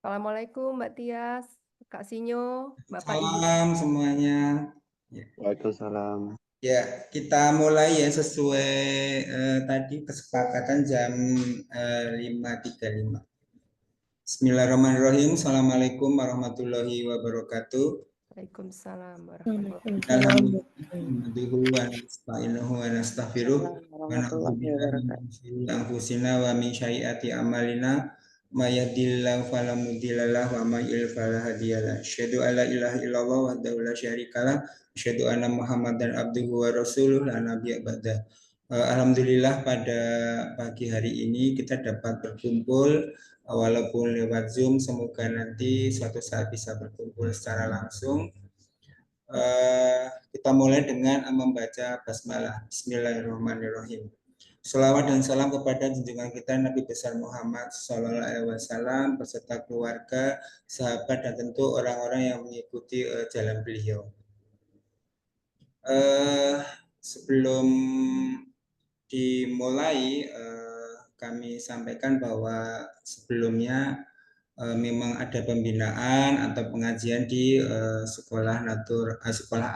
Assalamualaikum Mbak Tias, Kak Sinyo, Bapak Ibu. Salam semuanya. Ya, Waalaikumsalam. ya, kita mulai ya sesuai tadi kesepakatan jam 5.35. Bismillahirrahmanirrahim. Assalamualaikum warahmatullahi wabarakatuh. Waalaikumsalam warahmatullahi Alhamdulillah wa nasta'inuhu wa nastaghfiruh wa na'udzu Warahmatullahi billahi min wabarakatuh. syururi anfusina wa min sayyiati a'malina may yahdihillahu fala mudhilla lahu wa may yudhlil fala hadiyalah. Asyhadu an la ilaha illallah wahdahu la syarikalah, asyhadu anna Muhammadan abduhu wa rasuluh la nabiyya ba'da. Alhamdulillah pada pagi hari ini kita dapat berkumpul walaupun lewat Zoom, semoga nanti suatu saat bisa berkumpul secara langsung. Kita mulai dengan membaca basmalah. Bismillahirrahmanirrahim. Selawat dan salam kepada junjungan kita Nabi besar Muhammad Sallallahu Alaihi Wasallam beserta keluarga, sahabat dan tentu orang-orang yang mengikuti jalan beliau. Sebelum dimulai, kami sampaikan bahwa sebelumnya memang ada pembinaan atau pengajian di sekolah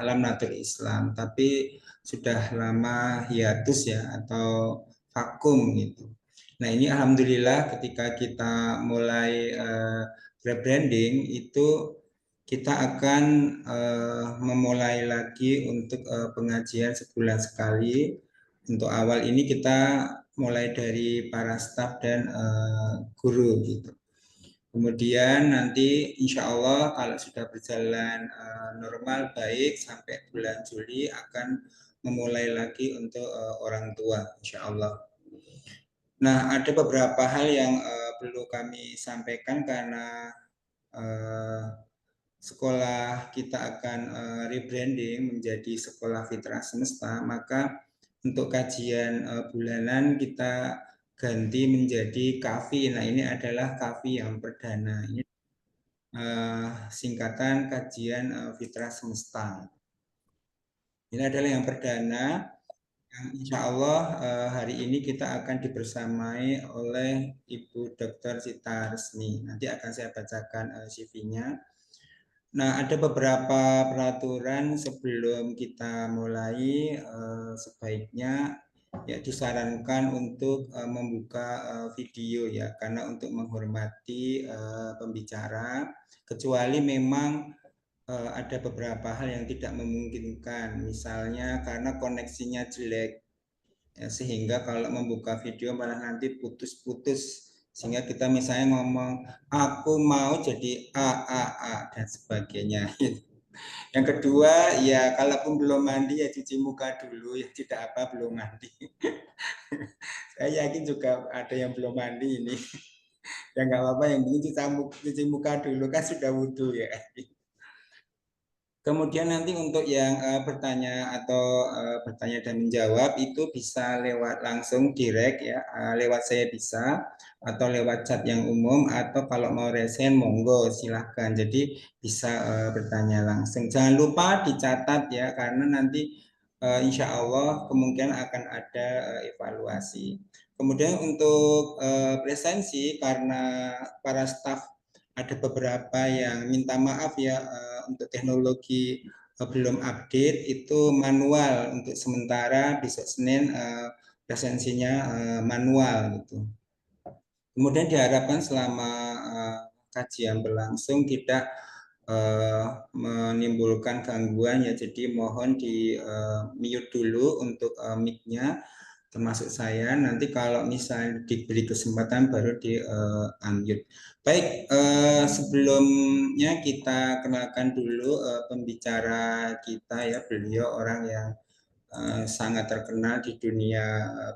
alam natur Islam, tapi sudah lama hiatus ya atau vakum gitu. Nah ini alhamdulillah ketika kita mulai rebranding itu kita akan memulai lagi untuk pengajian sebulan sekali. Untuk awal ini kita mulai dari para staf dan guru gitu. Kemudian nanti insya Allah kalau sudah berjalan normal baik sampai bulan Juli akan memulai lagi untuk orang tua insya Allah. Nah ada beberapa hal yang perlu kami sampaikan karena sekolah kita akan rebranding menjadi Sekolah Fitrah Semesta, maka untuk kajian bulanan kita ganti menjadi KAFI. Nah ini adalah KAFI yang perdana. Ini singkatan kajian Fitrah Semesta. Ini adalah yang perdana. Yang insya Allah hari ini kita akan dibersamai oleh Ibu Dr. Sita Resmi. Nanti akan saya bacakan CV-nya. Nah, ada beberapa peraturan sebelum kita mulai, sebaiknya ya disarankan untuk membuka video ya, karena untuk menghormati pembicara, kecuali memang ada beberapa hal yang tidak memungkinkan, misalnya karena koneksinya jelek, ya, sehingga kalau membuka video malah nanti putus-putus. Sehingga kita misalnya ngomong, aku mau jadi A dan sebagainya. Yang kedua, ya kalaupun belum mandi ya cuci muka dulu, ya tidak apa belum mandi. Saya yakin juga ada yang belum mandi ini. Ya nggak apa-apa, yang penting cuci muka dulu kan sudah wudhu ya. Kemudian nanti untuk yang bertanya atau bertanya dan menjawab itu bisa lewat langsung direct ya, lewat saya bisa, atau lewat chat yang umum, atau kalau mau resen monggo silahkan. Jadi bisa bertanya langsung. Jangan lupa dicatat ya, karena nanti insya Allah kemungkinan akan ada evaluasi. Kemudian untuk presensi, karena para staf ada beberapa yang minta maaf ya untuk teknologi belum update, itu manual untuk sementara, besok Senin presensinya manual gitu. Kemudian diharapkan selama kajian berlangsung tidak menimbulkan gangguan ya, jadi mohon di mute dulu untuk mic-nya termasuk saya. Nanti kalau misalnya diberi kesempatan baru di unmute. Baik, sebelumnya kita kenalkan dulu pembicara kita ya, beliau orang yang sangat terkenal di dunia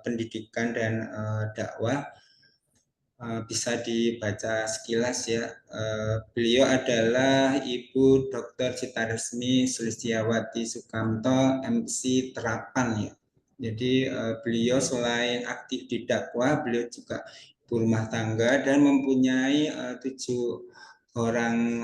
pendidikan dan dakwah. Bisa dibaca sekilas ya. Beliau adalah Ibu Dr. Sita Resmi Sulistiawati Sukamto, MC Terapan ya. Jadi beliau selain aktif di dakwah, beliau juga ibu rumah tangga dan mempunyai 7 orang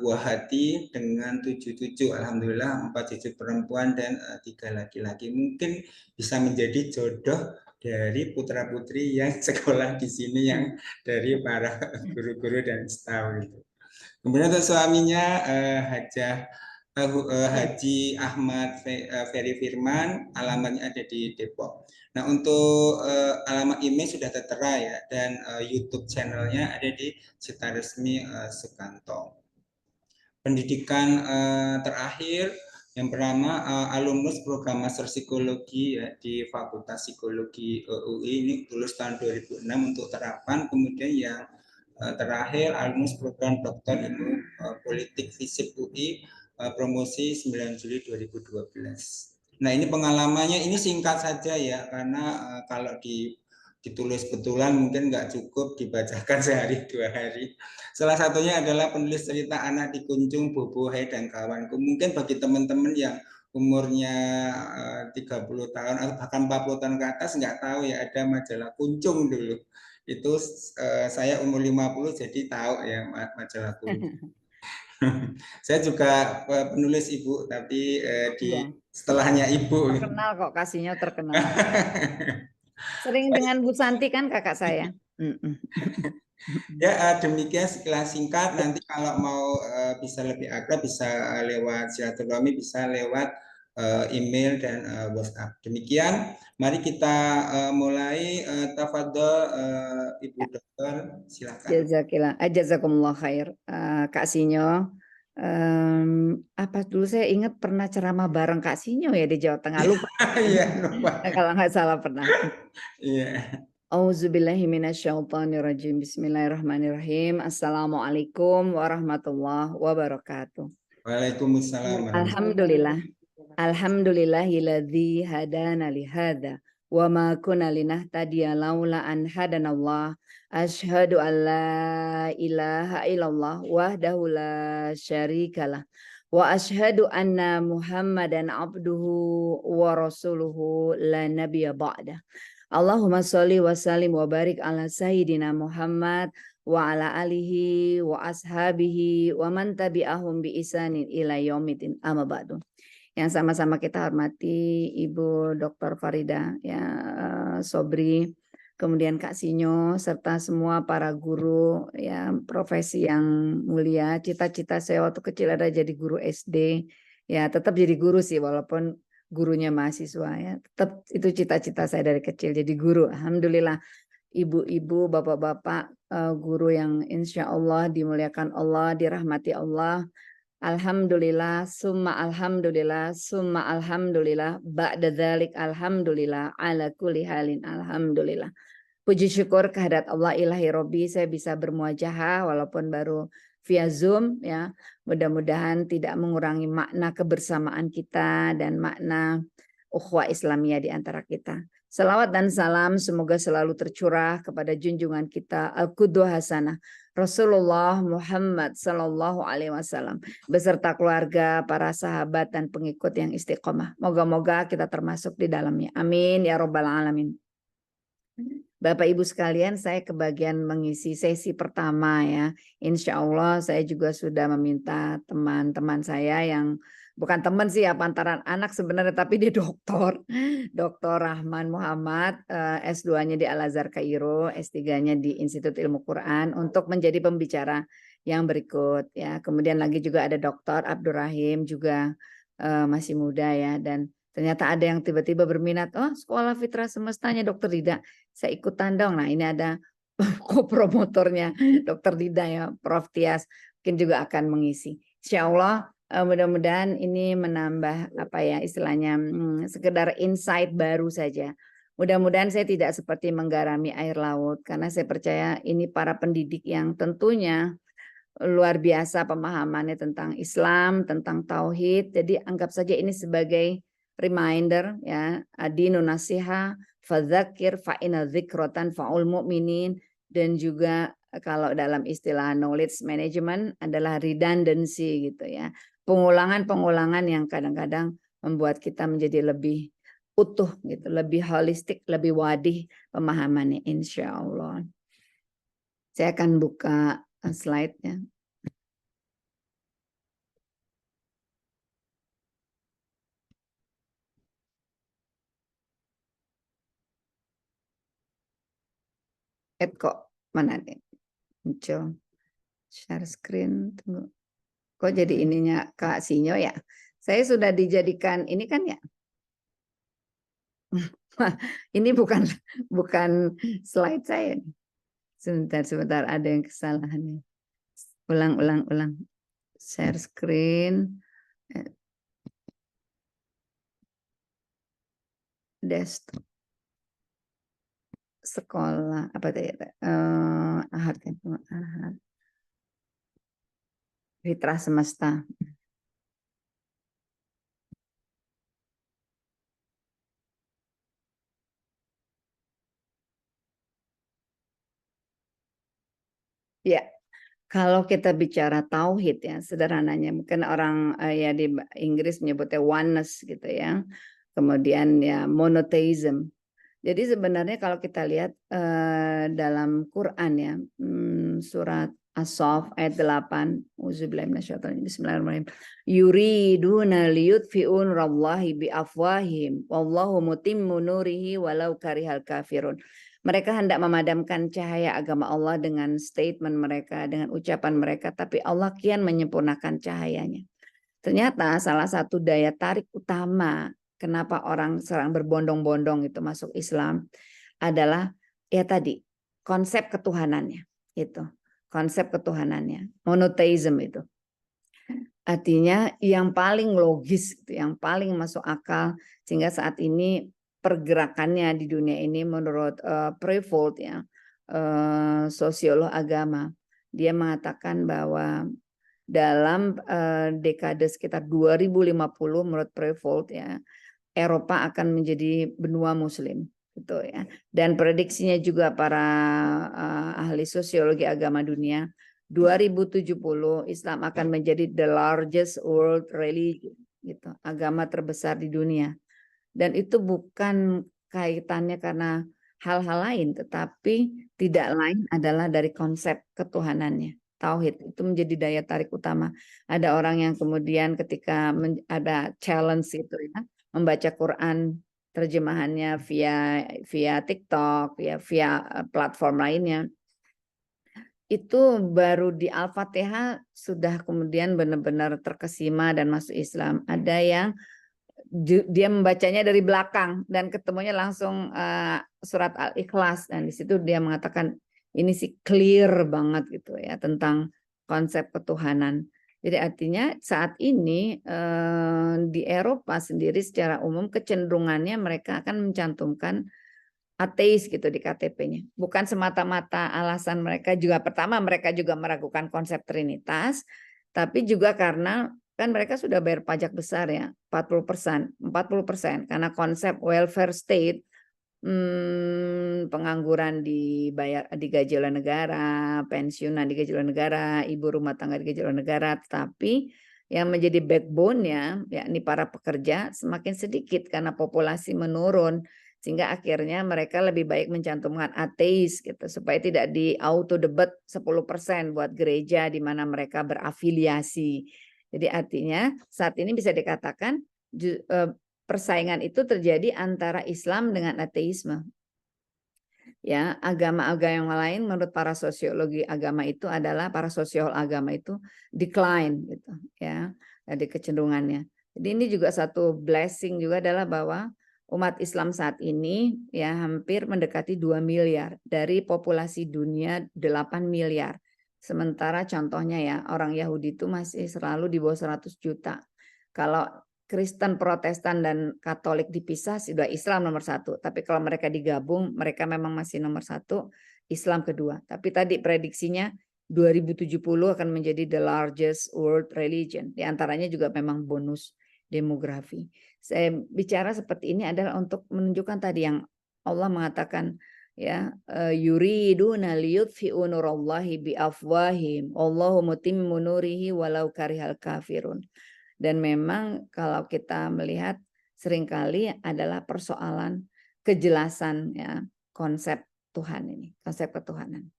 buah hati dengan 7 cucu. Alhamdulillah 4 cucu perempuan dan 3 laki-laki. Mungkin bisa menjadi jodoh dari putra-putri yang sekolah di sini, yang dari para guru-guru dan staf gitu. Kemudian untuk suaminya Haji Ahmad Ferry Firman, alamatnya ada di Depok. Nah, untuk alamat email sudah tertera ya, dan YouTube channelnya ada di Cita Resmi Sukanto. Pendidikan terakhir yang pertama alumnus program Master Psikologi ya di Fakultas Psikologi UI, ini lulus tahun 2006 untuk terapan. Kemudian yang terakhir alumnus program Doktor Ilmu Politik Fisip UI, promosi 9 Juli 2012. Nah, ini pengalamannya, ini singkat saja ya, karena kalau ditulis betulan mungkin nggak cukup dibacakan sehari 2 hari. Salah satunya adalah penulis cerita Anak di Kunjung, Bobo, Hai, dan Kawanku. Mungkin bagi teman-teman yang umurnya 30 tahun atau bahkan 40 tahun ke atas nggak tahu ya, ada majalah Kuncung dulu. Itu saya umur 50 jadi tahu ya majalah Kuncung. Saya juga penulis Ibu, tapi di Iya. setelahnya Ibu. Terkenal kok, Kasihnya terkenal. Sering dengan Bu Santi kan kakak saya. Ya, demikian sekilas singkat. Nanti kalau mau bisa lebih akrab, bisa lewat silaturahmi, bisa lewat email dan WhatsApp. Demikian, mari kita mulai. Tafadhol, Ibu Dokter, silakan. Jazakumullah khair. Kak Sinyo. Apa dulu saya ingat pernah ceramah bareng Kak Sinyo ya di Jawa Tengah, lupa. Iya, lupa. Kalau nggak salah pernah. Iya. Auzubillahiminasyaitonirrajim. Bismillahirrahmanirrahim. Assalamualaikum warahmatullahi wabarakatuh. Waalaikumsalam. Alhamdulillah. Alhamdulillahilladzi hadana lihada wa ma kunna linahtadiya laula an hadanallah. Asyhadu an la ilaha illallah wahdahu la syarikalah wa asyhadu anna Muhammadan abduhu wa rasuluhu la nabiyya ba'dah. Allahumma sholli wa sallim wa barik ala sayyidina Muhammad wa ala alihi wa ashabihi wa man tabi'ahum bi isanin ila yaumiddin, amma ba'du. Yang sama-sama kita hormati Ibu Dr. Farida ya, Sobri, kemudian Kak Sinyo, serta semua para guru ya, profesi yang mulia. Cita-cita saya waktu kecil ada jadi guru SD, ya tetap jadi guru sih walaupun gurunya mahasiswa ya. Tetap itu cita-cita saya dari kecil jadi guru. Alhamdulillah ibu-ibu, bapak-bapak guru yang insya Allah dimuliakan Allah, dirahmati Allah. Alhamdulillah, summa alhamdulillah, summa alhamdulillah, ba'da dzalik alhamdulillah, ala kulli halin alhamdulillah. Puji syukur kehadirat Allah ilahi Robbi, saya bisa bermuajahah walaupun baru via Zoom ya. Mudah-mudahan tidak mengurangi makna kebersamaan kita dan makna ukhuwah Islamiyah di antara kita. Salawat dan salam semoga selalu tercurah kepada junjungan kita Al-Qudwah Hasanah Rasulullah Muhammad Sallallahu Alaihi Wasallam beserta keluarga, para sahabat dan pengikut yang istiqomah. Moga-moga kita termasuk di dalamnya. Amin ya Rabbal Alamin. Bapak Ibu sekalian, saya kebagian mengisi sesi pertama ya. Insya Allah saya juga sudah meminta teman-teman saya yang bukan teman sih ya, pantaran anak sebenarnya, tapi dia doktor. Dr. Rahman Muhammad, S2-nya di Al-Azhar Kairo, S3-nya di Institut Ilmu Quran untuk menjadi pembicara yang berikut ya. Kemudian lagi juga ada Dr. Abdurrahim juga masih muda ya, dan ternyata ada yang tiba-tiba berminat, oh sekolah fitrah semestanya Dokter Dida, saya ikutan dong. Nah ini ada kopromotornya Dokter Dida ya, Prof. Tias, mungkin juga akan mengisi. Insya Allah mudah-mudahan ini menambah apa ya istilahnya sekedar insight baru saja. Mudah-mudahan saya tidak seperti menggarami air laut, karena saya percaya ini para pendidik yang tentunya luar biasa pemahamannya tentang Islam, tentang tauhid. Jadi anggap saja ini sebagai reminder ya, adinu nasiha fadzakir fa inna dzikratan faul mu'minin, dan juga kalau dalam istilah knowledge management adalah redundancy gitu ya. Pengulangan-pengulangan yang kadang-kadang membuat kita menjadi lebih utuh gitu, lebih holistik, lebih wadih pemahamannya insya Allah. Saya akan buka slide-nya. kok mana nih muncul share screen, tunggu. Kok jadi ininya Kak Sinyo ya? Saya sudah dijadikan ini kan ya. Ini bukan slide saya. Sebentar ada yang kesalahannya. Ulang. Share screen. Desktop. Sekolah apa tadi? Ahad. Fitrah Semesta. Ya, kalau kita bicara tauhid ya, sederhananya mungkin orang ya di Inggris menyebutnya oneness gitu ya. Kemudian ya monotheism. Jadi sebenarnya kalau kita lihat dalam Quran ya, surat As-Saff ayat 8, Uzubillahi minasyaitonir bismillahirrahmanirrahim. Yuriduna liyutfi'u nurallahi biafwahim wallahu mutimmu nurihi walau karihal kafirun. Mereka hendak memadamkan cahaya agama Allah dengan statement mereka, dengan ucapan mereka, tapi Allah kian menyempurnakan cahayanya. Ternyata salah satu daya tarik utama kenapa orang serang berbondong-bondong itu masuk Islam adalah ya tadi konsep ketuhanannya itu, konsep ketuhanannya, monotheism itu. Artinya yang paling logis, yang paling masuk akal sehingga saat ini pergerakannya di dunia ini menurut Prevost ya, sosiolog agama, dia mengatakan bahwa dalam dekade sekitar 2050 menurut Prevost ya, Eropa akan menjadi benua Muslim, gitu ya. Dan prediksinya juga para ahli sosiologi agama dunia, 2070 Islam akan menjadi the largest world religion, gitu, agama terbesar di dunia. Dan itu bukan kaitannya karena hal-hal lain, tetapi tidak lain adalah dari konsep ketuhanannya. Tauhid itu menjadi daya tarik utama. Ada orang yang kemudian ketika ada challenge itu ya, membaca Quran terjemahannya via TikTok ya, via platform lainnya, itu baru di Al-Fatihah sudah kemudian benar-benar terkesima dan masuk Islam. Ada yang dia membacanya dari belakang dan ketemunya langsung surat Al-Ikhlas, dan di situ dia mengatakan ini sih clear banget gitu ya tentang konsep ketuhanan. Jadi artinya saat ini di Eropa sendiri secara umum kecenderungannya mereka akan mencantumkan ateis gitu di KTP-nya. Bukan semata-mata alasan mereka juga, pertama mereka juga meragukan konsep Trinitas, tapi juga karena kan mereka sudah bayar pajak besar ya, 40%, karena konsep welfare state, pengangguran digaji oleh negara, pensiunan digaji oleh negara, ibu rumah tangga digaji oleh negara, tetapi yang menjadi backbone-nya yakni para pekerja semakin sedikit karena populasi menurun, sehingga akhirnya mereka lebih baik mencantumkan ateis gitu supaya tidak di auto debit 10% buat gereja di mana mereka berafiliasi. Jadi artinya saat ini bisa dikatakan persaingan itu terjadi antara Islam dengan ateisme. Ya, agama-agama yang lain menurut para sosiologi agama itu adalah para sosiolog agama itu decline gitu ya, dari kecenderungannya. Jadi ini juga satu blessing juga adalah bahwa umat Islam saat ini ya hampir mendekati 2 miliar dari populasi dunia 8 miliar. Sementara contohnya ya orang Yahudi itu masih selalu di bawah 100 juta. Kalau Kristen, Protestan, dan Katolik dipisah sudah Islam nomor 1. Tapi kalau mereka digabung, mereka memang masih nomor 1, Islam kedua. Tapi tadi prediksinya 2070 akan menjadi the largest world religion. Di antaranya juga memang bonus demografi. Saya bicara seperti ini adalah untuk menunjukkan tadi yang Allah mengatakan ya, yuriduna liyutfi'u nurallahi biafwahim wallahu mutimmu nurihi walau karihal kafirun. Dan memang kalau kita melihat seringkali adalah persoalan kejelasan ya konsep Tuhan ini, konsep ketuhanan.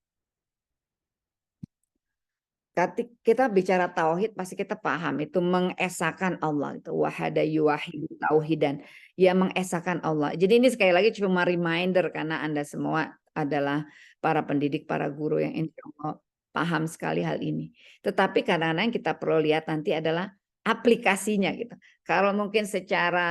Ketika kita bicara tauhid pasti kita paham itu mengesahkan Allah, itu wahada yuwahidu tauhidan, ya mengesahkan Allah. Jadi ini sekali lagi cuma reminder karena Anda semua adalah para pendidik, para guru yang insya Allah paham sekali hal ini. Tetapi kadang-kadang kita perlu lihat nanti adalah aplikasinya gitu. Kalau mungkin secara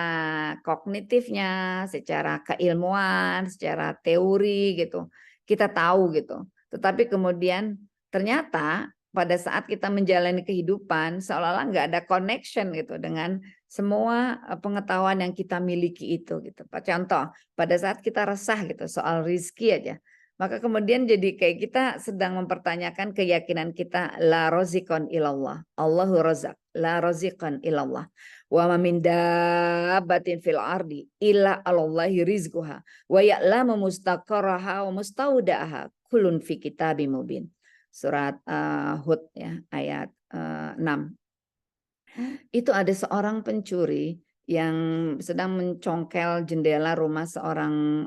kognitifnya, secara keilmuan, secara teori gitu, kita tahu gitu. Tetapi kemudian ternyata pada saat kita menjalani kehidupan seolah-olah nggak ada connection gitu dengan semua pengetahuan yang kita miliki itu gitu. Contoh, pada saat kita resah gitu soal rizki aja, maka kemudian jadi kayak kita sedang mempertanyakan keyakinan kita la rozikon ilallah. Allahu rozak, la rozikon ilallah. Wa ma min dabbatin fil ardi illa alallahi rizquha wa ya'lamu mustaqarraha wa mustaudaha kullun fi kitabim mubin. Surat Hud ya ayat 6. Itu ada seorang pencuri yang sedang mencongkel jendela rumah seorang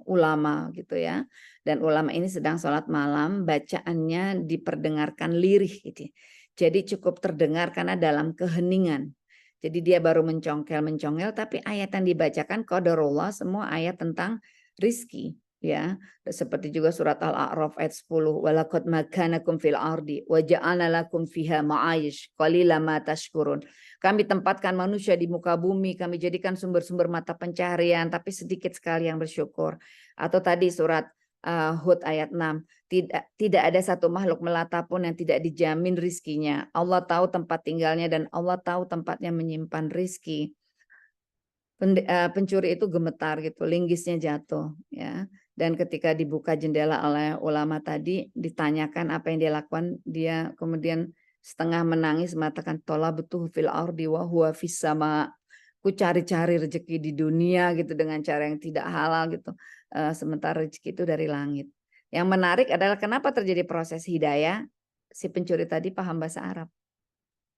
ulama gitu ya. Dan ulama ini sedang sholat malam, bacaannya diperdengarkan lirih gitu. Jadi cukup terdengar karena dalam keheningan. Jadi dia baru mencongkel, tapi ayat yang dibacakan qadarullah semua ayat tentang rizki. Ya, seperti juga surat Al-A'raf ayat 10, walaqad makanakum fil ardi wa ja'alna lakum fiha ma'ayish qalila ma tashkurun. Kami tempatkan manusia di muka bumi, kami jadikan sumber-sumber mata pencaharian, tapi sedikit sekali yang bersyukur. Atau tadi surat Hud ayat 6, tidak ada satu makhluk melata pun yang tidak dijamin rizkinya. Allah tahu tempat tinggalnya dan Allah tahu tempatnya menyimpan rizki. Pencuri itu gemetar gitu, linggisnya jatuh ya. Dan ketika dibuka jendela oleh ulama tadi, ditanyakan apa yang dia lakukan, dia kemudian setengah menangis mengatakan tolabutuh fil ardi wa huwa fis sama. Ku cari-cari rezeki di dunia gitu dengan cara yang tidak halal gitu. Sementara rezeki itu dari langit. Yang menarik adalah kenapa terjadi proses hidayah? Si pencuri tadi paham bahasa Arab.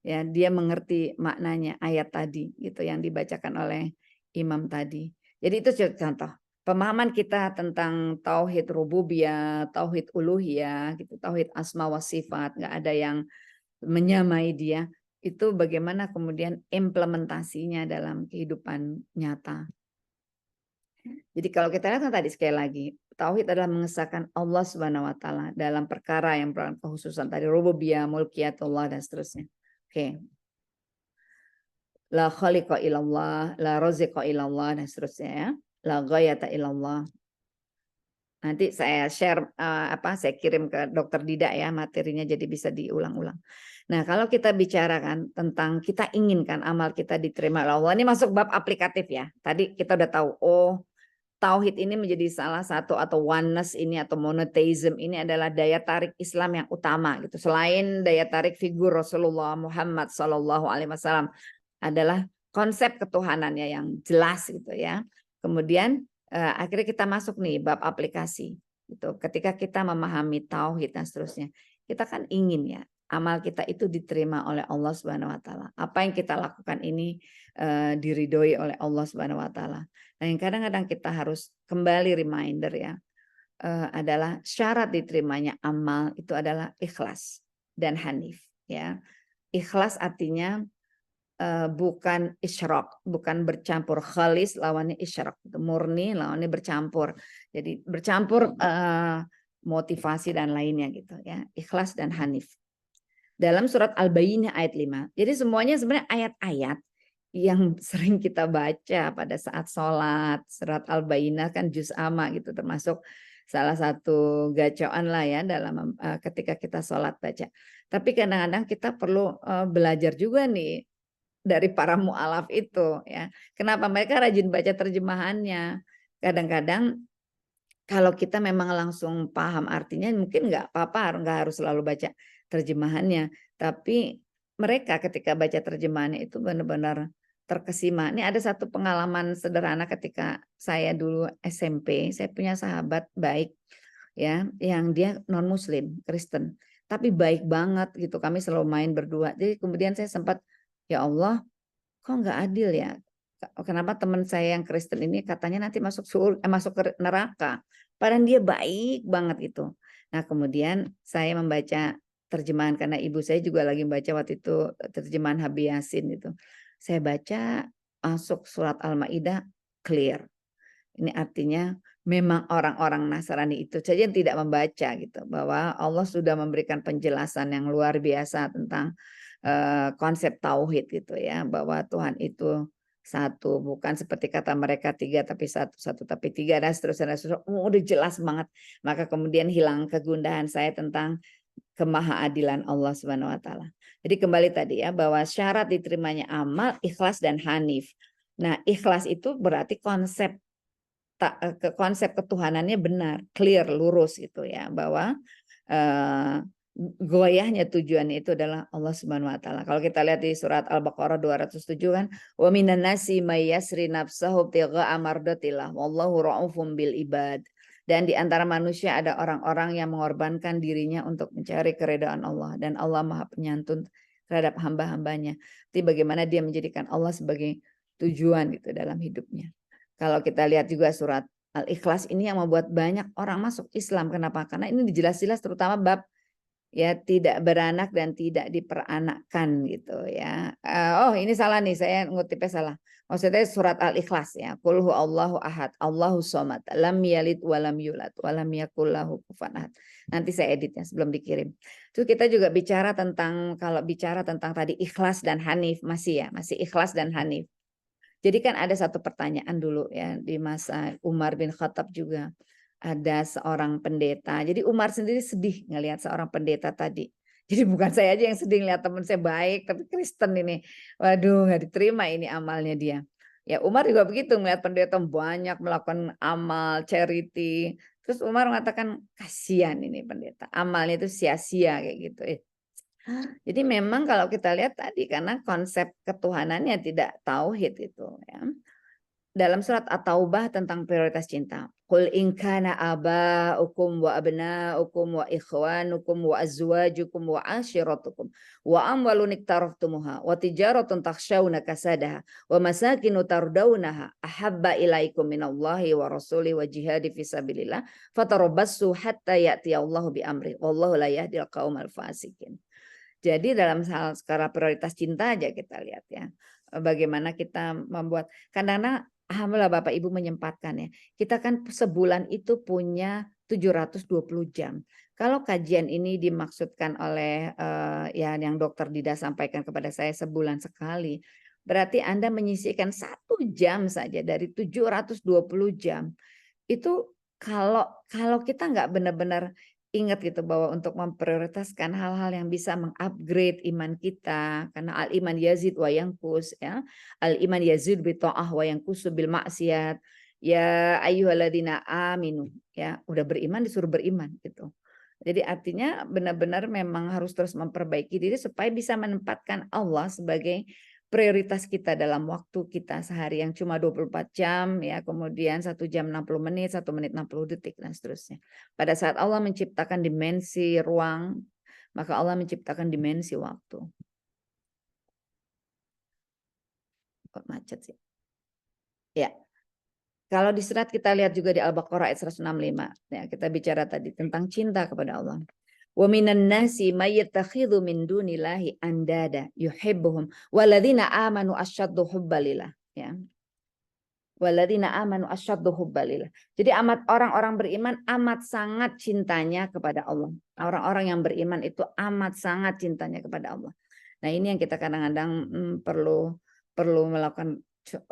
Ya, dia mengerti maknanya ayat tadi gitu yang dibacakan oleh imam tadi. Jadi itu contoh pemahaman kita tentang tauhid rububiyah, tauhid uluhiyah, gitu, tauhid asma wa sifat, nggak ada yang menyamai dia. Itu bagaimana kemudian implementasinya dalam kehidupan nyata. Jadi kalau kita lihat tadi sekali lagi, tauhid adalah mengesahkan Allah Subhanahu wa taala dalam perkara yang berkhususan tadi rububiyah, mulkiyatullah dan seterusnya. Oke. La khaliqa illallah, la raziqa illallah dan seterusnya ya. La ghayata illallah. Nanti saya share saya kirim ke Dokter Dida ya materinya jadi bisa diulang-ulang. Nah, kalau kita bicarakan tentang kita inginkan amal kita diterima oleh Allah, ini masuk bab aplikatif ya. Tadi kita udah tahu, oh tauhid ini menjadi salah satu atau oneness ini atau monotheism ini adalah daya tarik Islam yang utama gitu. Selain daya tarik figur Rasulullah Muhammad SAW adalah konsep ketuhanannya yang jelas gitu ya. Kemudian akhirnya kita masuk nih bab aplikasi gitu. Ketika kita memahami tauhid dan seterusnya, kita kan ingin ya amal kita itu diterima oleh Allah Subhanahu wa taala. Apa yang kita lakukan ini diridhoi oleh Allah Subhanahu wa taala. Nah, yang kadang-kadang kita harus kembali reminder ya adalah syarat diterimanya amal itu adalah ikhlas dan hanif ya. Ikhlas artinya bukan isyrak, bukan bercampur. Khalis lawannya isyrak, murni lawannya bercampur. Jadi bercampur motivasi dan lainnya gitu ya. Ikhlas dan hanif. Dalam surat Al-Bayyinah ayat 5. Jadi semuanya sebenarnya ayat-ayat yang sering kita baca pada saat sholat. Surat Al-Bayyinah kan juz amma gitu, termasuk salah satu gacaan lah ya dalam ketika kita sholat baca. Tapi kadang-kadang kita perlu belajar juga nih dari para mu'alaf itu ya. Kenapa mereka rajin baca terjemahannya? Kadang-kadang kalau kita memang langsung paham artinya mungkin nggak apa-apa, nggak harus selalu baca terjemahannya. Tapi mereka ketika baca terjemahannya itu benar-benar terkesima. Ini ada satu pengalaman sederhana ketika saya dulu SMP, saya punya sahabat baik ya, yang dia non Muslim, Kristen, tapi baik banget gitu. Kami selalu main berdua. Jadi kemudian saya sempat, ya Allah, kok nggak adil ya? Kenapa teman saya yang Kristen ini katanya nanti masuk ke neraka? Padahal dia baik banget itu. Nah, kemudian saya membaca terjemahan karena ibu saya juga lagi membaca waktu itu terjemahan Habib Yasin itu. Saya baca masuk surat Al-Maidah clear. Ini artinya memang orang-orang Nasrani itu saja yang tidak membaca gitu, bahwa Allah sudah memberikan penjelasan yang luar biasa tentang konsep tauhid gitu ya, bahwa Tuhan itu satu, bukan seperti kata mereka tiga tapi satu, satu tapi tiga, dan seterusnya, dan seterusnya. Udah jelas banget. Maka kemudian hilang kegundahan saya tentang kemahaadilan Allah Subhanahu wa taala. Jadi kembali tadi ya, bahwa syarat diterimanya amal ikhlas dan hanif. Nah, ikhlas itu berarti konsep konsep ketuhanannya benar, clear, lurus gitu ya, bahwa goyahnya tujuannya itu adalah Allah Subhanahu wa taala. Kalau kita lihat di surat Al-Baqarah 207 kan, wa minan nasi may yasri nafsahu tigha'a mardatillah wallahu ra'ufum bil ibad. Dan di antara manusia ada orang-orang yang mengorbankan dirinya untuk mencari keridhaan Allah, dan Allah Maha Penyantun terhadap hamba-hambanya. Jadi bagaimana dia menjadikan Allah sebagai tujuan gitu dalam hidupnya. Kalau kita lihat juga surat Al-Ikhlas ini yang membuat banyak orang masuk Islam. Kenapa? Karena ini jelas-jelas terutama bab ya tidak beranak dan tidak diperanakkan gitu ya. Oh ini salah nih, saya ngutipnya salah. Maksudnya surat Al-Ikhlas ya. Qul huwallahu ahad, Allahus somad, lam yalid walam yulad, walam yakul lahu kufuwan ahad. Nanti saya editnya sebelum dikirim. Terus kita juga bicara tentang, kalau bicara tentang tadi ikhlas dan hanif, masih ikhlas dan hanif. Jadi kan ada satu pertanyaan dulu ya di masa Umar bin Khattab juga. Ada seorang pendeta. Jadi Umar sendiri sedih ngelihat seorang pendeta tadi. Jadi bukan saya aja yang sedih ngelihat teman saya baik tapi Kristen ini. Waduh, nggak diterima ini amalnya dia. Ya Umar juga begitu melihat pendeta banyak melakukan amal charity. Terus Umar mengatakan kasihan ini pendeta. Amalnya itu sia-sia kayak gitu. Jadi memang kalau kita lihat tadi karena konsep ketuhanannya tidak tauhid itu ya. Dalam surat At-Taubah tentang prioritas cinta. Qul in kana aba'ukum wa abna'ukum wa ikhwanukum wa azwajukum wa ashiratukum wa amwalun iktaraftumuha wa tijaratun takhshawna kasadaha wa masakinu tardawnaha ahabba ilaikum minallahi wa rasuli wa jihadi fisabilillah fatarabassu hatta ya'tiyallahu bi amri wallahu la yahdil qaumal fasikin. Jadi dalam hal skala prioritas cinta aja kita lihat ya. Bagaimana kita membuat, kadang-kadang alhamdulillah Bapak Ibu menyempatkan ya. Kita kan sebulan itu punya 720 jam. Kalau kajian ini dimaksudkan oleh ya yang Dokter Dida sampaikan kepada saya sebulan sekali, berarti Anda menyisihkan 1 jam saja dari 720 jam. Itu kalau kita nggak benar-benar ingat gitu bahwa untuk memprioritaskan hal-hal yang bisa mengupgrade iman kita, karena al-iman yazid wa yanqus ya. Al-iman yazid bi ta'ah wa yanqus bil maksiat. Ya ayyuhalladzina aminu ya, udah beriman disuruh beriman gitu. Jadi artinya benar-benar memang harus terus memperbaiki diri supaya bisa menempatkan Allah sebagai prioritas kita dalam waktu kita sehari yang cuma 24 jam ya, kemudian 1 jam 60 menit, 1 menit 60 detik dan seterusnya. Pada saat Allah menciptakan dimensi ruang, maka Allah menciptakan dimensi waktu. Kok macet sih? Ya. Kalau di surat kita lihat juga di Al-Baqarah ayat 165, ya kita bicara tadi tentang cinta kepada Allah. Wa minan nasi may yattakhidhu min dunillahi andada yuhibbuhum walladzina amanu asyaddu hubbalillah ya. Walladzina amanu asyaddu hubbalillah. Jadi orang-orang beriman amat sangat cintanya kepada Allah. Orang-orang yang beriman itu amat sangat cintanya kepada Allah. Nah, ini yang kita kadang-kadang perlu melakukan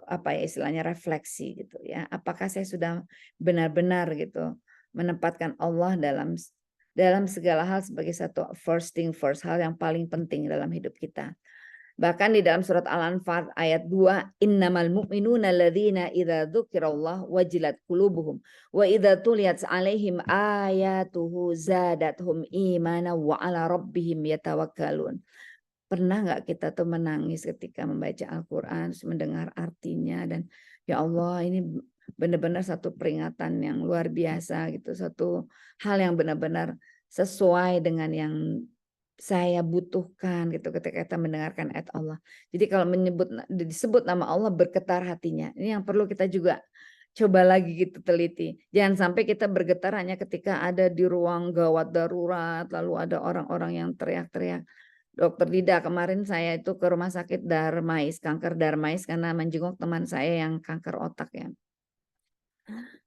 apa ya istilahnya refleksi gitu ya. Apakah saya sudah benar-benar gitu menempatkan Allah dalam segala hal sebagai satu first thing first, hal yang paling penting dalam hidup kita. Bahkan di dalam surat Al-Anfal ayat 2, innamal mu'minuna alladzina idza dzukirallah wajilat qulubuhum wa idza tuliyat 'alaihim ayatuhu zadatuhum imana wa 'ala rabbihim yatawakkalun. Pernah nggak kita tuh menangis ketika membaca Al-Quran, mendengar artinya, dan ya Allah ini benar-benar satu peringatan yang luar biasa gitu, satu hal yang benar-benar sesuai dengan yang saya butuhkan gitu ketika kita mendengarkan ayat Allah. Jadi kalau disebut nama Allah bergetar hatinya. Ini yang perlu kita juga coba lagi gitu teliti. Jangan sampai kita bergetar hanya ketika ada di ruang gawat darurat, lalu ada orang-orang yang teriak-teriak. Dokter Dida, kemarin saya itu ke rumah sakit Darmais, kanker Darmais karena menjenguk teman saya yang kanker otak ya.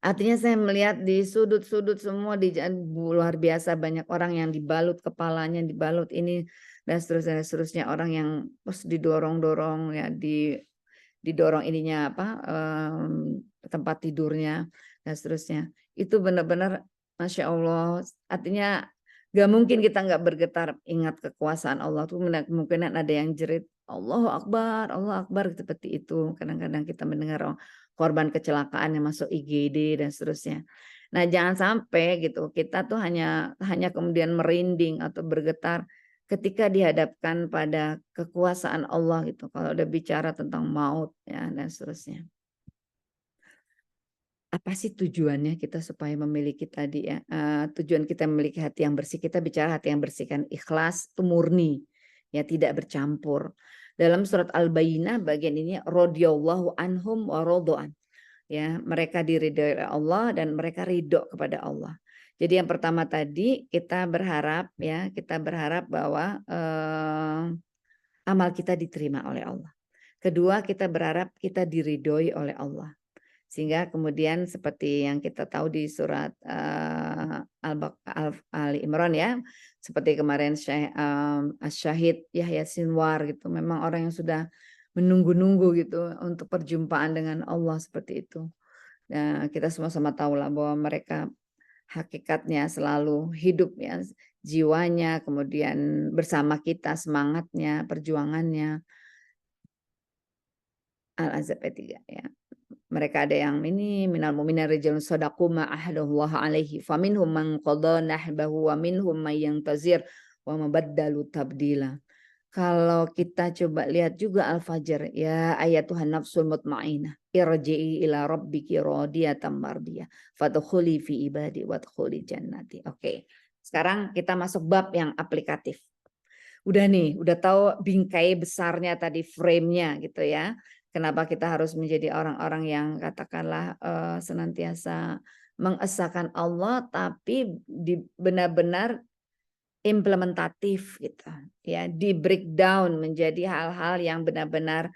Artinya saya melihat di sudut-sudut semua luar biasa banyak orang yang dibalut kepalanya, dibalut ini dan seterusnya orang yang terus didorong-dorong ya didorong ininya apa tempat tidurnya dan seterusnya. Itu benar-benar Masya Allah. Artinya gak mungkin kita nggak bergetar ingat kekuasaan Allah tuh kemungkinan ada yang jerit Allah Akbar seperti itu. Kadang-kadang kita mendengar korban kecelakaan yang masuk IGD dan seterusnya. Nah, jangan sampai gitu kita tuh hanya kemudian merinding atau bergetar ketika dihadapkan pada kekuasaan Allah gitu. Kalau udah bicara tentang maut ya dan seterusnya. Apa sih tujuannya kita supaya memiliki tadi ya tujuan kita memiliki hati yang bersih, kita bicara hati yang bersih kan ikhlas itu murni ya tidak bercampur. Dalam surat Al-Bayyinah bagian ini radhiyallahu anhum wa radu'an. Ya, mereka diridhoi oleh Allah dan mereka ridho kepada Allah. Jadi yang pertama tadi kita berharap bahwa amal kita diterima oleh Allah. Kedua, kita berharap kita diridhoi oleh Allah. Sehingga kemudian seperti yang kita tahu di surat Ali Imran ya, seperti kemarin Syahid Yahya Sinwar gitu, memang orang yang sudah menunggu-nunggu gitu untuk perjumpaan dengan Allah seperti itu. Nah, kita sama-sama tahu lah bahwa mereka hakikatnya selalu hidup ya, jiwanya, kemudian bersama kita, semangatnya, perjuangannya. Al-Ahzab ayat 3 ya. Mereka ada yang ini minal mu'minin rijalun shadaqu ma ahadullah alaihi faminhum man qada nahbahu wa minhum may yantazir wa mabaddalu tabdila. Kalau kita coba lihat juga Al-Fajr ya ayatuhan nafsul mutmainnah irji'i ila rabbiki radiyatan mardiyah fadkhuli fi ibadi wadkhuli jannati. Oke. Sekarang kita masuk bab yang aplikatif. Udah tahu bingkai besarnya tadi frame-nya gitu ya. Kenapa kita harus menjadi orang-orang yang katakanlah senantiasa mengesahkan Allah tapi benar-benar implementatif gitu ya, di breakdown menjadi hal-hal yang benar-benar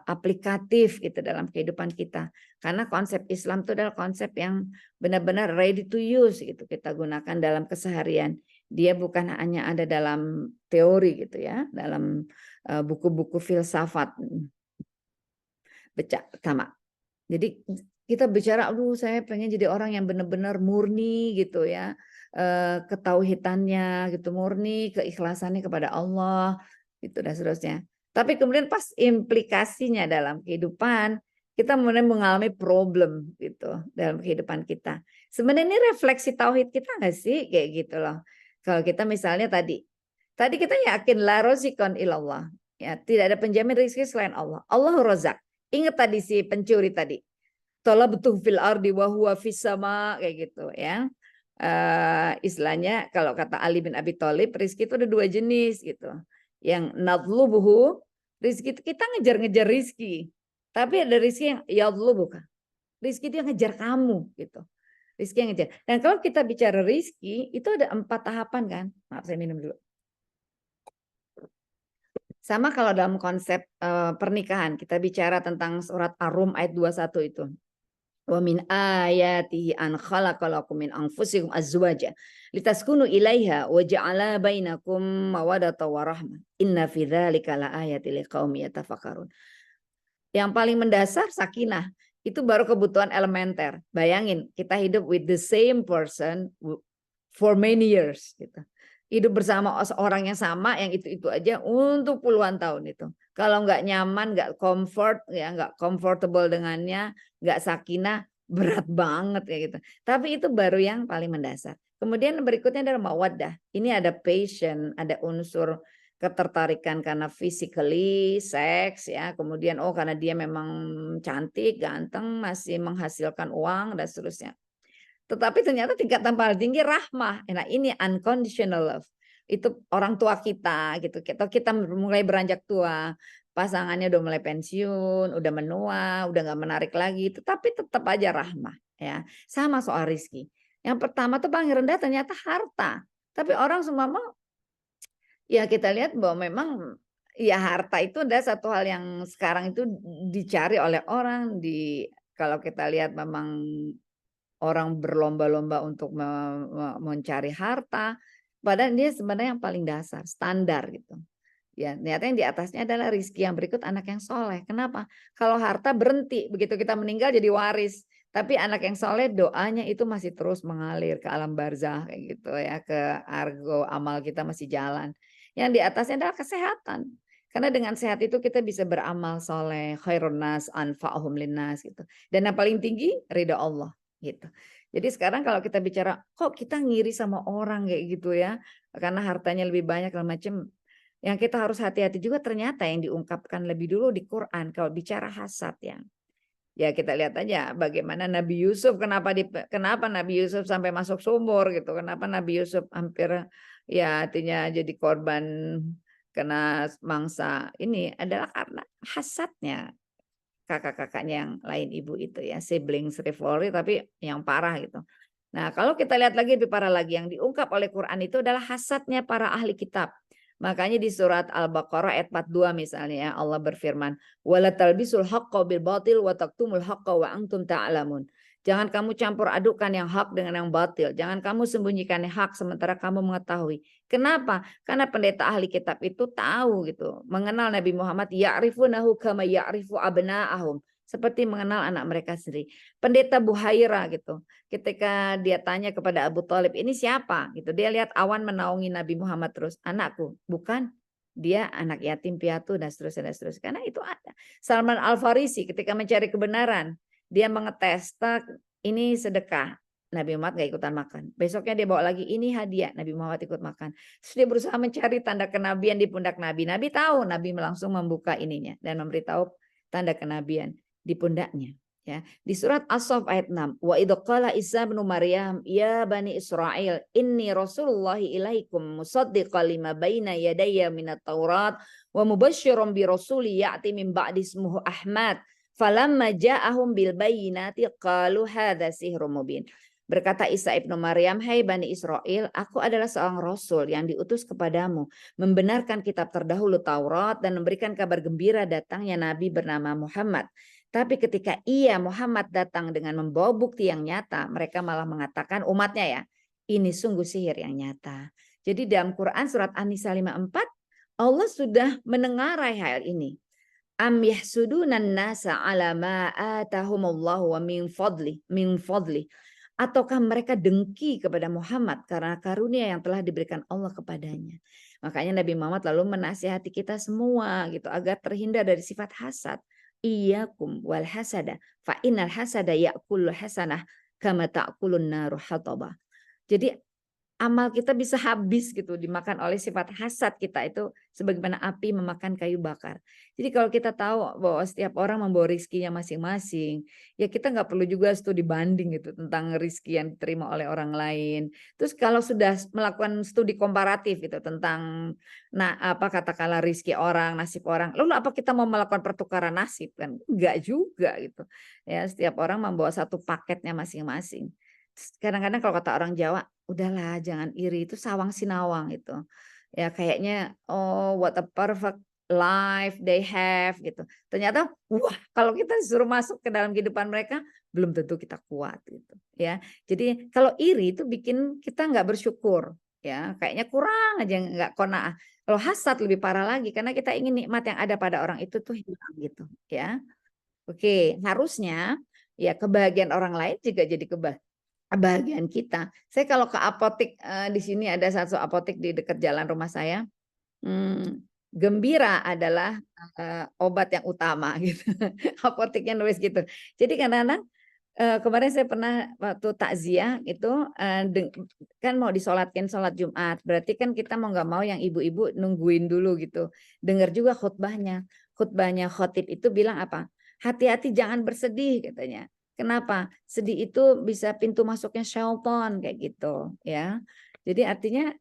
aplikatif gitu dalam kehidupan kita. Karena konsep Islam itu adalah konsep yang benar-benar ready to use gitu kita gunakan dalam keseharian. Dia bukan hanya ada dalam teori gitu ya, dalam buku-buku filsafat. Sama. Jadi kita bicara, aduh saya pengen jadi orang yang benar-benar murni gitu ya, ketauhidannya gitu, murni keikhlasannya kepada Allah gitu dan seterusnya. Tapi kemudian pas implikasinya dalam kehidupan, kita mulai mengalami problem gitu dalam kehidupan kita. Sebenarnya ini refleksi tauhid kita nggak sih kayak gitu loh. Kalau kita misalnya tadi kita yakin la rozikon ilallah, ya tidak ada penjamin rezeki selain Allah. Allahu Razak. Ingat tadi si pencuri tadi. Talabtu fil ardi wa huwa fis sama kayak gitu ya. Istilahnya kalau kata Ali bin Abi Thalib, rizki itu ada dua jenis gitu. Yang nadlubuhu, rizki itu kita ngejar-ngejar rizki. Tapi ada rizki yang yadlubuka. Rizki itu yang ngejar kamu gitu. Rizki yang ngejar. Dan kalau kita bicara rizki, itu ada 4 tahapan kan. Maaf saya minum dulu. Sama kalau dalam konsep pernikahan, kita bicara tentang surat Ar-Rum ayat 21 itu. Wa min ayatihi an khalaqalakum min anfusikum azwaja litaskunu ilaiha wa ja'ala bainakum mawaddatan wa rahmah. Inna fi dzalika laayatil liqaumin yatafakkarun. Yang paling mendasar sakinah, itu baru kebutuhan elementer. Bayangin, kita hidup with the same person for many years gitu. Hidup bersama orang yang sama, yang itu aja untuk puluhan tahun itu. Kalau nggak nyaman, nggak comfort, ya nggak comfortable dengannya, nggak sakinah, berat banget kayak gitu. Tapi itu baru yang paling mendasar. Kemudian berikutnya adalah mawaddah. Ini ada passion, ada unsur ketertarikan karena physically, seks ya. Kemudian karena dia memang cantik, ganteng, masih menghasilkan uang dan seterusnya. Tetapi ternyata tingkatan paling tinggi rahmah. Nah ini unconditional love. Itu orang tua kita gitu. Kita mulai beranjak tua. Pasangannya udah mulai pensiun, udah menua, udah nggak menarik lagi. Tetapi tetap aja rahmah. Ya, sama soal rizki. Yang pertama tuh paling rendah ternyata harta. Tapi orang semua mau. Ya kita lihat bahwa memang ya harta itu adalah satu hal yang sekarang itu dicari oleh orang, kalau kita lihat memang orang berlomba-lomba untuk mencari harta, padahal dia sebenarnya yang paling dasar, standar gitu. Ya, ternyata yang di atasnya adalah rizki, yang berikut anak yang soleh. Kenapa? Kalau harta berhenti, begitu kita meninggal jadi waris. Tapi anak yang soleh doanya itu masih terus mengalir ke alam barzah kayak gitu ya, ke argo amal kita masih jalan. Yang di atasnya adalah kesehatan. Karena dengan sehat itu kita bisa beramal soleh, khairun nas anfa'uhum linnas gitu. Dan yang paling tinggi ridha Allah gitu. Jadi sekarang kalau kita bicara kok kita ngiri sama orang kayak gitu ya, karena hartanya lebih banyak dan macam, yang kita harus hati-hati juga ternyata yang diungkapkan lebih dulu di Quran kalau bicara hasad ya. Ya kita lihat aja bagaimana Nabi Yusuf, kenapa Nabi Yusuf sampai masuk sumur gitu. Kenapa Nabi Yusuf hampir ya artinya jadi korban kena mangsa. Ini adalah karena hasadnya kakak-kakaknya yang lain ibu itu ya, siblings rivalry tapi yang parah gitu. Nah, kalau kita lihat lagi lebih parah lagi, yang diungkap oleh Quran itu adalah hasadnya para ahli kitab. Makanya di surat Al-Baqarah ayat 42 misalnya ya, Allah berfirman, "Wala talbisul haqqo bil batil wa taktumul haqqo wa antum ta'lamun." Jangan kamu campur adukan yang hak dengan yang batil. Jangan kamu sembunyikan yang hak sementara kamu mengetahui. Kenapa? Karena pendeta ahli kitab itu tahu gitu, mengenal Nabi Muhammad, ya'rifunahu kama ya'rifu abna'ahum, seperti mengenal anak mereka sendiri. Pendeta Buhaira gitu, ketika dia tanya kepada Abu Thalib, ini siapa? Gitu. Dia lihat awan menaungi Nabi Muhammad terus, anakku, bukan. Dia anak yatim piatu dan seterusnya dan seterusnya. Karena itu ada. Salman Al-Farisi ketika mencari kebenaran, dia mengetes, ini sedekah. Nabi Muhammad gak ikutan makan. Besoknya dia bawa lagi, ini hadiah. Nabi Muhammad ikut makan. Terus dia berusaha mencari tanda kenabian di pundak Nabi. Nabi tahu, Nabi langsung membuka ininya dan memberitahu tanda kenabian di pundaknya. Ya, di surat As-Saff ayat 6, wa idh qala Isa bin Maryam ya bani Israil inni rasulullahi ilaikum musaddiqan lima baina yadayya minat Taurat wa mubasysyiran bi rasuli ya'ti min ba'di ismuhu Ahmad falamma ja'ahum bil bayyinati qalu hadza sihrun mubin. Berkata Isa ibnu Maryam, hai Bani Israel, aku adalah seorang rasul yang diutus kepadamu, membenarkan kitab terdahulu Taurat dan memberikan kabar gembira datangnya Nabi bernama Muhammad. Tapi ketika ia Muhammad datang dengan membawa bukti yang nyata, mereka malah mengatakan umatnya ya, ini sungguh sihir yang nyata. Jadi dalam Quran surat An-Nisa 54, Allah sudah menengarai hal ini. Am yahsudunan nasa ala ma atahumullahu wa min fadli. Ataukah mereka dengki kepada Muhammad karena karunia yang telah diberikan Allah kepadanya. Makanya Nabi Muhammad lalu menasihati kita semua gitu agar terhindar dari sifat hasad. Iyyakum wal hasada fa innal hasada ya'kulu hasanah kama ta'kulun naru hataba. Jadi amal kita bisa habis gitu dimakan oleh sifat hasad kita itu sebagaimana api memakan kayu bakar. Jadi kalau kita tahu bahwa setiap orang membawa rizkinya masing-masing, ya kita nggak perlu juga studi banding gitu tentang rizki yang diterima oleh orang lain. Terus kalau sudah melakukan studi komparatif gitu tentang katakanlah rizki orang, nasib orang, lalu apa kita mau melakukan pertukaran nasib kan? Enggak juga gitu. Ya setiap orang membawa satu paketnya masing-masing. Kadang-kadang kalau kata orang Jawa, udahlah jangan iri, itu sawang sinawang itu. Ya kayaknya oh what a perfect life they have gitu. Ternyata wah kalau kita disuruh masuk ke dalam kehidupan mereka belum tentu kita kuat gitu ya. Jadi kalau iri itu bikin kita nggak bersyukur ya, kayaknya kurang aja nggak qanaah. Kalau hasad lebih parah lagi karena kita ingin nikmat yang ada pada orang itu tuh hilang gitu ya. Oke, harusnya ya kebahagiaan orang lain juga jadi kebahagiaan kita. Saya kalau ke apotek di sini ada satu apotek di dekat jalan rumah saya. Gembira adalah obat yang utama gitu. Apoteknya nulis gitu. Jadi kadang-kadang kemarin saya pernah waktu takziah itu kan mau disolatkan sholat Jumat. Berarti kan kita mau nggak mau yang ibu-ibu nungguin dulu gitu. Dengar juga khutbahnya. Khutbahnya khotib itu bilang apa? Hati-hati jangan bersedih katanya. Kenapa? Sedih itu bisa pintu masuknya syaitan kayak gitu ya. Jadi artinya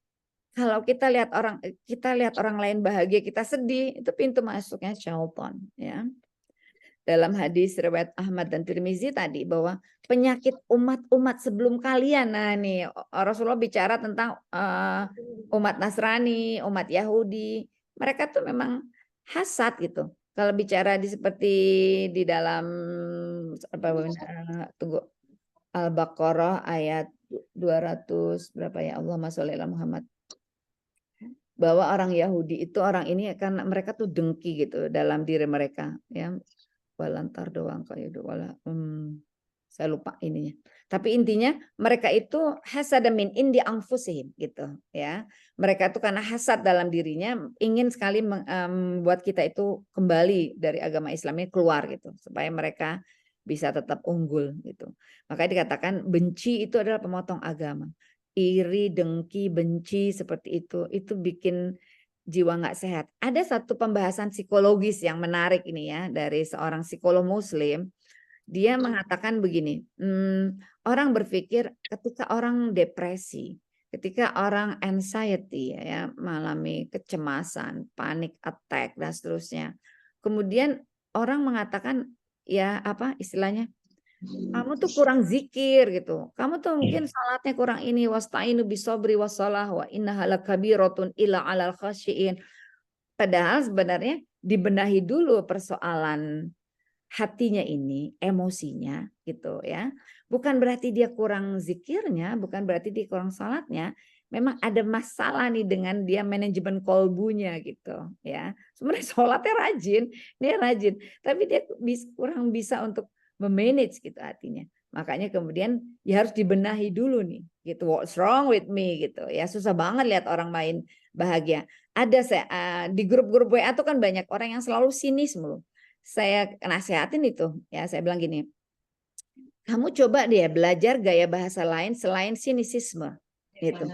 kalau kita lihat orang lain bahagia, kita sedih, itu pintu masuknya syaitan ya. Dalam hadis riwayat Ahmad dan Tirmizi tadi bahwa penyakit umat-umat sebelum kalian, nah nih Rasulullah bicara tentang umat Nasrani, umat Yahudi, mereka tuh memang hasad gitu. Kalau bicara seperti di dalam apa tunggu Al-Baqarah ayat 200 berapa ya, Allahumma sholli ala Muhammad. Bahwa orang Yahudi itu orang ini karena mereka tuh dengki gitu dalam diri mereka ya. Walantar doang kayak saya lupa ininya. Tapi intinya mereka itu hasada min indi anfusihim gitu ya. Mereka itu karena hasad dalam dirinya ingin sekali membuat kita itu kembali dari agama Islam ini keluar gitu supaya mereka bisa tetap unggul gitu. Makanya dikatakan benci itu adalah pemotong agama. Iri, dengki, benci seperti itu bikin jiwa nggak sehat. Ada satu pembahasan psikologis yang menarik ini ya dari seorang psikolog Muslim. Dia mengatakan begini, orang berpikir ketika orang depresi, ketika orang anxiety ya mengalami kecemasan, panic attack dan seterusnya. Kemudian orang mengatakan ya apa istilahnya? Kamu tuh kurang zikir gitu. Kamu tuh mungkin salatnya kurang ini wasta'inu bisobri wassalah wa innaha lakabiratun illa 'alal khasyiin. Padahal sebenarnya dibenahi dulu persoalan hatinya ini, emosinya gitu ya. Bukan berarti dia kurang zikirnya, bukan berarti dia kurang salatnya. Memang ada masalah nih dengan dia manajemen kolbunya gitu ya. Sebenarnya sholatnya rajin, dia rajin, tapi dia kurang bisa untuk memanage gitu hatinya. Makanya kemudian ya harus dibenahi dulu nih gitu. What's wrong with me gitu ya. Susah banget lihat orang lain bahagia. Ada di grup-grup WA tuh kan banyak orang yang selalu sinis mulu. Saya nasehatin itu ya, saya bilang gini, kamu coba deh belajar gaya bahasa lain selain sinisisme gitu.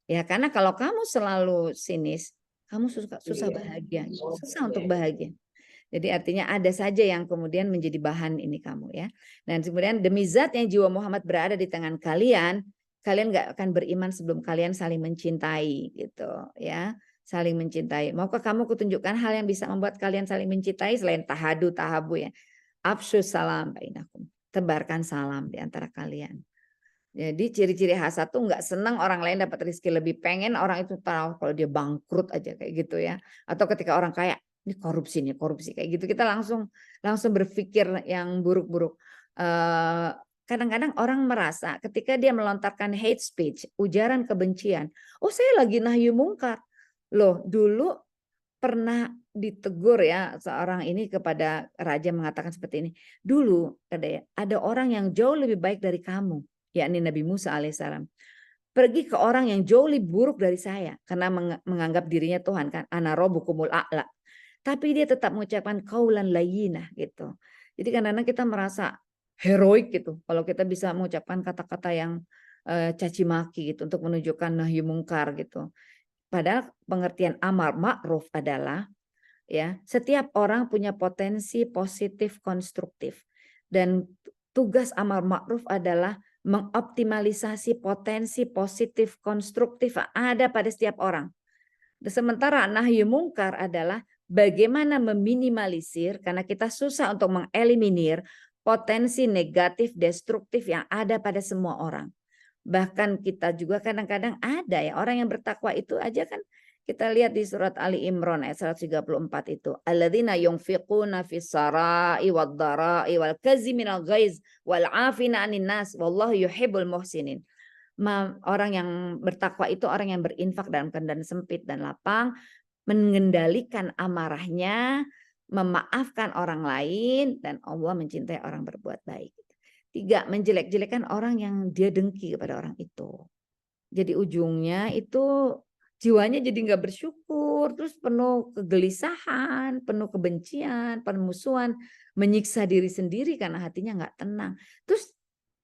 Ya karena kalau kamu selalu sinis, kamu susah bahagia, susah untuk bahagia. Jadi artinya ada saja yang kemudian menjadi bahan ini kamu ya. Dan kemudian demi zat yang jiwa Muhammad berada di tangan kalian, kalian nggak akan beriman sebelum kalian saling mencintai gitu ya. Saling mencintai. Maukah kamu kutunjukkan hal yang bisa membuat kalian saling mencintai selain tahadu, tahabu ya. Afsyus salam bainakum. Tebarkan salam di antara kalian. Jadi ciri-ciri hasad tuh nggak senang orang lain dapat rezeki lebih, pengen orang itu tahu kalau dia bangkrut aja kayak gitu ya. Atau ketika orang kaya, ini korupsi kayak gitu kita langsung berpikir yang buruk-buruk. Kadang-kadang orang merasa ketika dia melontarkan hate speech, ujaran kebencian, oh saya lagi nahyu mungkar. Loh, dulu pernah ditegur ya seorang ini kepada raja mengatakan seperti ini. Dulu ada orang yang jauh lebih baik dari kamu, yakni Nabi Musa alaihissalam. Pergi ke orang yang jauh lebih buruk dari saya karena menganggap dirinya Tuhan kan, ana rabbukumul a'la. Tapi dia tetap mengucapkan qaulan layyinah gitu. Jadi kadang-kadang kita merasa heroik gitu kalau kita bisa mengucapkan kata-kata yang caci maki gitu untuk menunjukkan nahyu mungkar gitu. Padahal pengertian amar ma'ruf adalah ya, setiap orang punya potensi positif konstruktif dan tugas amar ma'ruf adalah mengoptimalisasi potensi positif konstruktif ada pada setiap orang. Sementara nahyu mungkar adalah bagaimana meminimalisir karena kita susah untuk mengeliminir potensi negatif destruktif yang ada pada semua orang. Bahkan kita juga kadang-kadang ada ya orang yang bertakwa itu aja kan kita lihat di surat Ali Imran ayat 134 itu. Alladzina yunfiquna fis sarai wad dharai wal kaziminal ghaiz wal 'afina 'anil nas wallahu yuhibbul muhsinin. Orang yang bertakwa itu orang yang berinfak dalam keadaan sempit dan lapang, mengendalikan amarahnya, memaafkan orang lain dan Allah mencintai orang berbuat baik. 3, menjelek-jelekan orang yang dia dengki kepada orang itu. Jadi ujungnya itu jiwanya jadi nggak bersyukur, terus penuh kegelisahan, penuh kebencian, penuh musuhan, menyiksa diri sendiri karena hatinya nggak tenang. Terus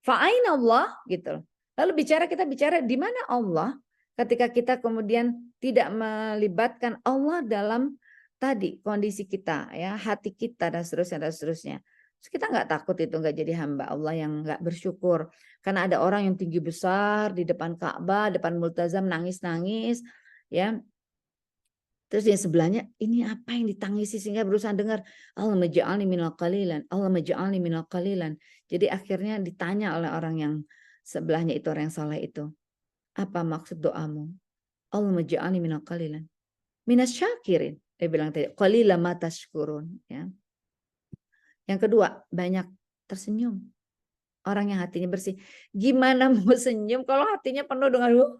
fa'aina Allah gitu. Lalu kita bicara di mana Allah ketika kita kemudian tidak melibatkan Allah dalam tadi kondisi kita ya, hati kita dan seterusnya. Kita nggak takut itu nggak jadi hamba Allah yang nggak bersyukur. Karena ada orang yang tinggi besar di depan Ka'bah, depan Multazam nangis-nangis, ya. Terus di sebelahnya ini apa yang ditangisi sehingga berusaha dengar Allah maj'alni minal qalilan, Allah maj'alni minal qalilan. Jadi akhirnya ditanya oleh orang yang sebelahnya itu orang yang saleh itu, apa maksud doamu? Allah maj'alni minal qalilan. Minas syakirin. Dia bilang tadi, qalilan ma tashkurun, ya. Yang kedua, banyak tersenyum. Orang yang hatinya bersih. Gimana mau senyum kalau hatinya penuh dengan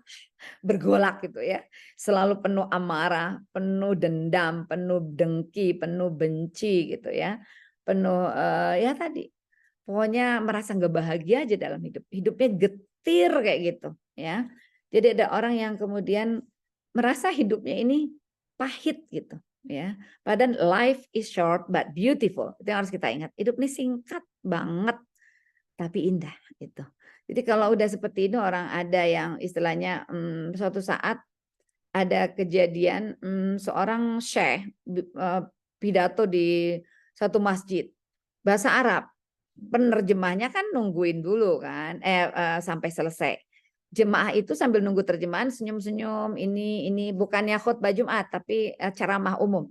bergolak gitu ya. Selalu penuh amarah, penuh dendam, penuh dengki, penuh benci gitu ya. Penuh ya tadi. Pokoknya merasa nggak bahagia aja dalam hidup. Hidupnya getir kayak gitu ya. Jadi ada orang yang kemudian merasa hidupnya ini pahit gitu ya. Padahal life is short but beautiful. Itu yang harus kita ingat. Hidup ini singkat banget tapi indah gitu. Jadi kalau udah seperti itu orang ada yang istilahnya suatu saat ada kejadian seorang syekh pidato di satu masjid bahasa Arab. Penerjemahnya kan nungguin dulu kan sampai selesai. Jemaah itu sambil nunggu terjemahan senyum-senyum ini bukannya khutbah Jumat tapi ceramah umum.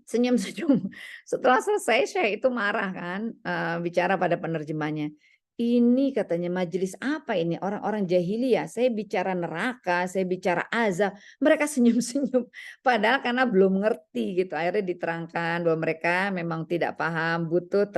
Senyum-senyum. Setelah selesai Syekh itu marah kan, bicara pada penerjemahnya. Ini katanya majelis apa ini? Orang-orang jahiliyah. Saya bicara neraka, saya bicara azab. Mereka senyum-senyum. Padahal karena belum ngerti gitu. Akhirnya diterangkan bahwa mereka memang tidak paham, butuh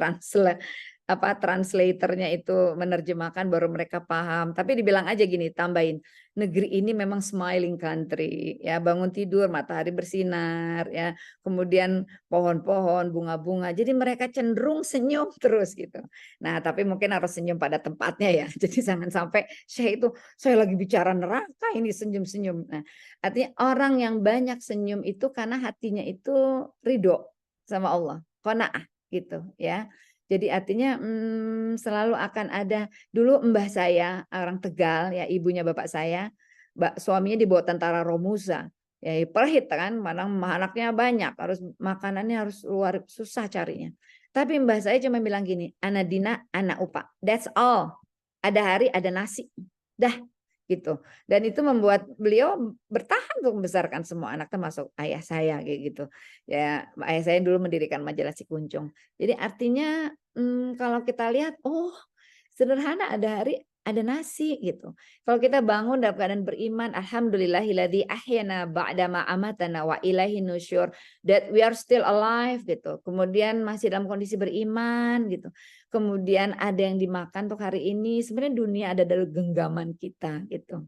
translatornya itu menerjemahkan baru mereka paham. Tapi dibilang aja gini, tambahin. Negeri ini memang smiling country, ya bangun tidur matahari bersinar, ya kemudian pohon-pohon, bunga-bunga. Jadi mereka cenderung senyum terus gitu. Nah, tapi mungkin harus senyum pada tempatnya ya. Jadi jangan sampai saya lagi bicara neraka ini senyum-senyum. Nah, artinya orang yang banyak senyum itu karena hatinya itu ridho sama Allah, qanaah gitu ya. Jadi artinya selalu akan ada dulu mbah saya orang Tegal ya ibunya bapak saya, suaminya dibawa tentara Romusa. Ya perhit kan, mana anaknya banyak, harus makanannya harus luar susah carinya. Tapi mbah saya cuma bilang gini, ana dina, ana upa. That's all. Ada hari ada nasi. Dah gitu. Dan itu membuat beliau bertahan untuk membesarkan semua anak termasuk ayah saya kayak gitu. Ya, ayah saya dulu mendirikan majalah Si Kuncung. Jadi artinya kalau kita lihat, oh sederhana ada hari ada nasi gitu. Kalau kita bangun dalam keadaan beriman, alhamdulillahilladzi ahyana ba'dama amatana wa ilaihi nusyur, that we are still alive gitu. Kemudian masih dalam kondisi beriman gitu. Kemudian ada yang dimakan untuk hari ini. Sebenarnya dunia ada dalam genggaman kita gitu.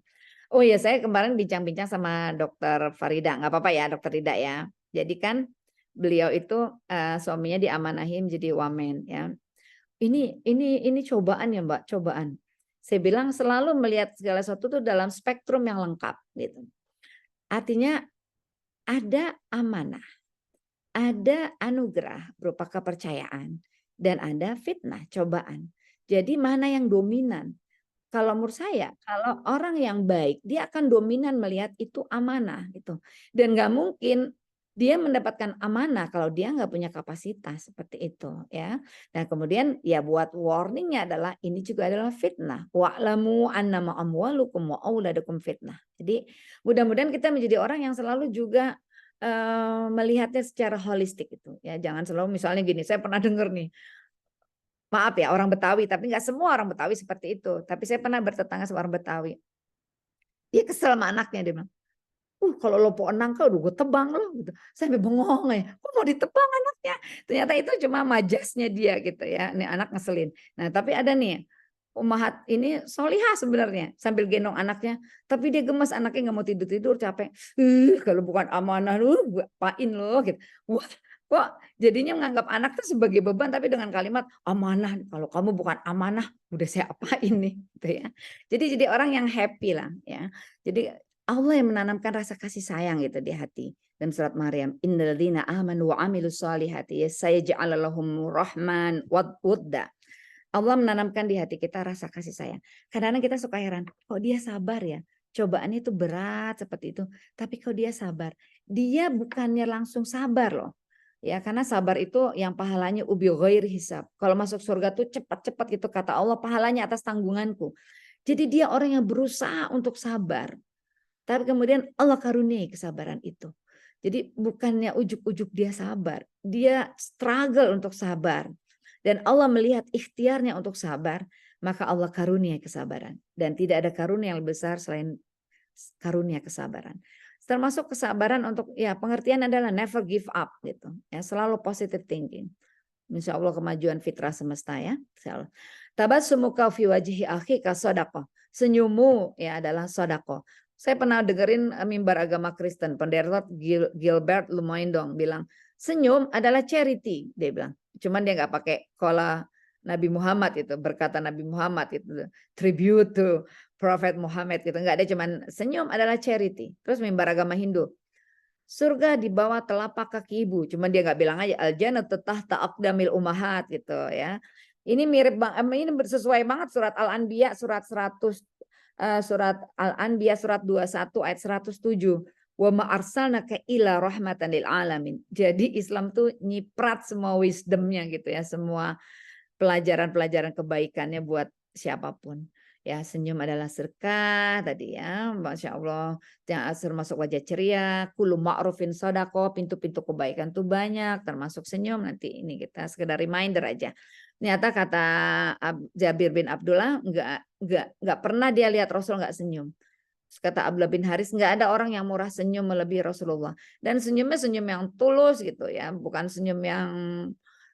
Oh ya, saya kemarin bincang-bincang sama Dokter Farida, nggak apa-apa ya Dokter Rida ya. Jadi kan beliau itu suaminya diamanahi menjadi wamen ya. Ini cobaan ya Mbak, cobaan. Saya bilang selalu melihat segala sesuatu itu dalam spektrum yang lengkap gitu. Artinya ada amanah, ada anugerah berupa kepercayaan dan ada fitnah, cobaan. Jadi mana yang dominan? Kalau menurut saya, kalau orang yang baik, dia akan dominan melihat itu amanah gitu. Dan nggak mungkin dia mendapatkan amanah kalau dia nggak punya kapasitas seperti itu ya. Dan kemudian ya buat warningnya adalah ini juga adalah fitnah. Wa'lamu annama amwalukum wa auladukum fitnah. Jadi mudah-mudahan kita menjadi orang yang selalu juga melihatnya secara holistik itu ya. Jangan selalu misalnya gini, saya pernah dengar nih. Maaf ya orang Betawi, tapi nggak semua orang Betawi seperti itu. Tapi saya pernah bertetangga sama orang Betawi. Dia kesel sama anaknya, dia bilang, kalau lo po nangka udah gue tebang lo gitu. Saya sampai bengong ya, kok mau ditebang anaknya? Ternyata itu cuma majasnya dia gitu ya. Ini anak ngeselin. Nah tapi ada nih, Umahat ini solihah sebenarnya sambil gendong anaknya. Tapi dia gemes, anaknya nggak mau tidur-tidur, capek. Kalau bukan amanah lu, gue apain lo gitu. Wah, kok jadinya menganggap anak tuh sebagai beban, tapi dengan kalimat amanah. Kalau kamu bukan amanah, udah saya apain nih, gitu ya. Jadi orang yang happy lah, ya. Jadi Allah yang menanamkan rasa kasih sayang gitu di hati. Dalam surat Maryam, innalladzina amanu wa amilus solihati sayaj'al lahum rahman wadda. Allah menanamkan di hati kita rasa kasih sayang. Kadang-kadang kita suka heran, kok dia sabar ya? Cobaannya itu berat seperti itu, tapi kok dia sabar? Dia bukannya langsung sabar loh. Ya, karena sabar itu yang pahalanya ubi ghair hisab. Kalau masuk surga tuh cepat-cepat gitu kata Allah, pahalanya atas tanggunganku. Jadi dia orang yang berusaha untuk sabar. Tapi kemudian Allah karuniai kesabaran itu. Jadi bukannya ujuk-ujuk dia sabar, dia struggle untuk sabar. Dan Allah melihat ikhtiarnya untuk sabar, maka Allah karunia kesabaran. Dan tidak ada karunia yang lebih besar selain karunia kesabaran. Termasuk kesabaran untuk ya pengertian adalah never give up gitu. Ya, selalu positive thinking. Insya Allah kemajuan fitrah semesta ya. Insya Allah. Tabassumuka fi wajhi akhika shadaqah. Senyummu ya adalah sodako. Saya pernah dengerin mimbar agama Kristen, pendeta Gilbert Lumoindong bilang, senyum adalah charity, dia bilang. Cuman dia nggak pakai kola Nabi Muhammad itu, berkata Nabi Muhammad itu, tribute to Prophet Muhammad gitu. Enggak, dia cuman senyum adalah charity. Terus mimbar agama Hindu, surga di bawah telapak kaki ibu. Cuman dia nggak bilang aja al jannatu tahta aqdamil ummahat gitu ya. Ini mirip ini sesuai banget surat Al-Anbiya surat 100 surat Al-Anbiya surat 21 ayat 107. Wa ma arsalnaka illa rahmatan lil alamin. Jadi Islam tuh nyiprat semua wisdomnya gitu ya, semua pelajaran-pelajaran kebaikannya buat siapapun. Ya, senyum adalah sedekah tadi ya, Masya Allah. Yang termasuk wajah ceria, kulu ma'rufin sodako, pintu-pintu kebaikan tuh banyak, termasuk senyum. Nanti ini kita sekedar reminder aja. Ternyata kata Jabir bin Abdullah, enggak pernah dia lihat Rasul enggak senyum. Kata Abdullah bin Haris, enggak ada orang yang murah senyum melebihi Rasulullah. Dan senyumnya senyum yang tulus gitu ya, bukan senyum yang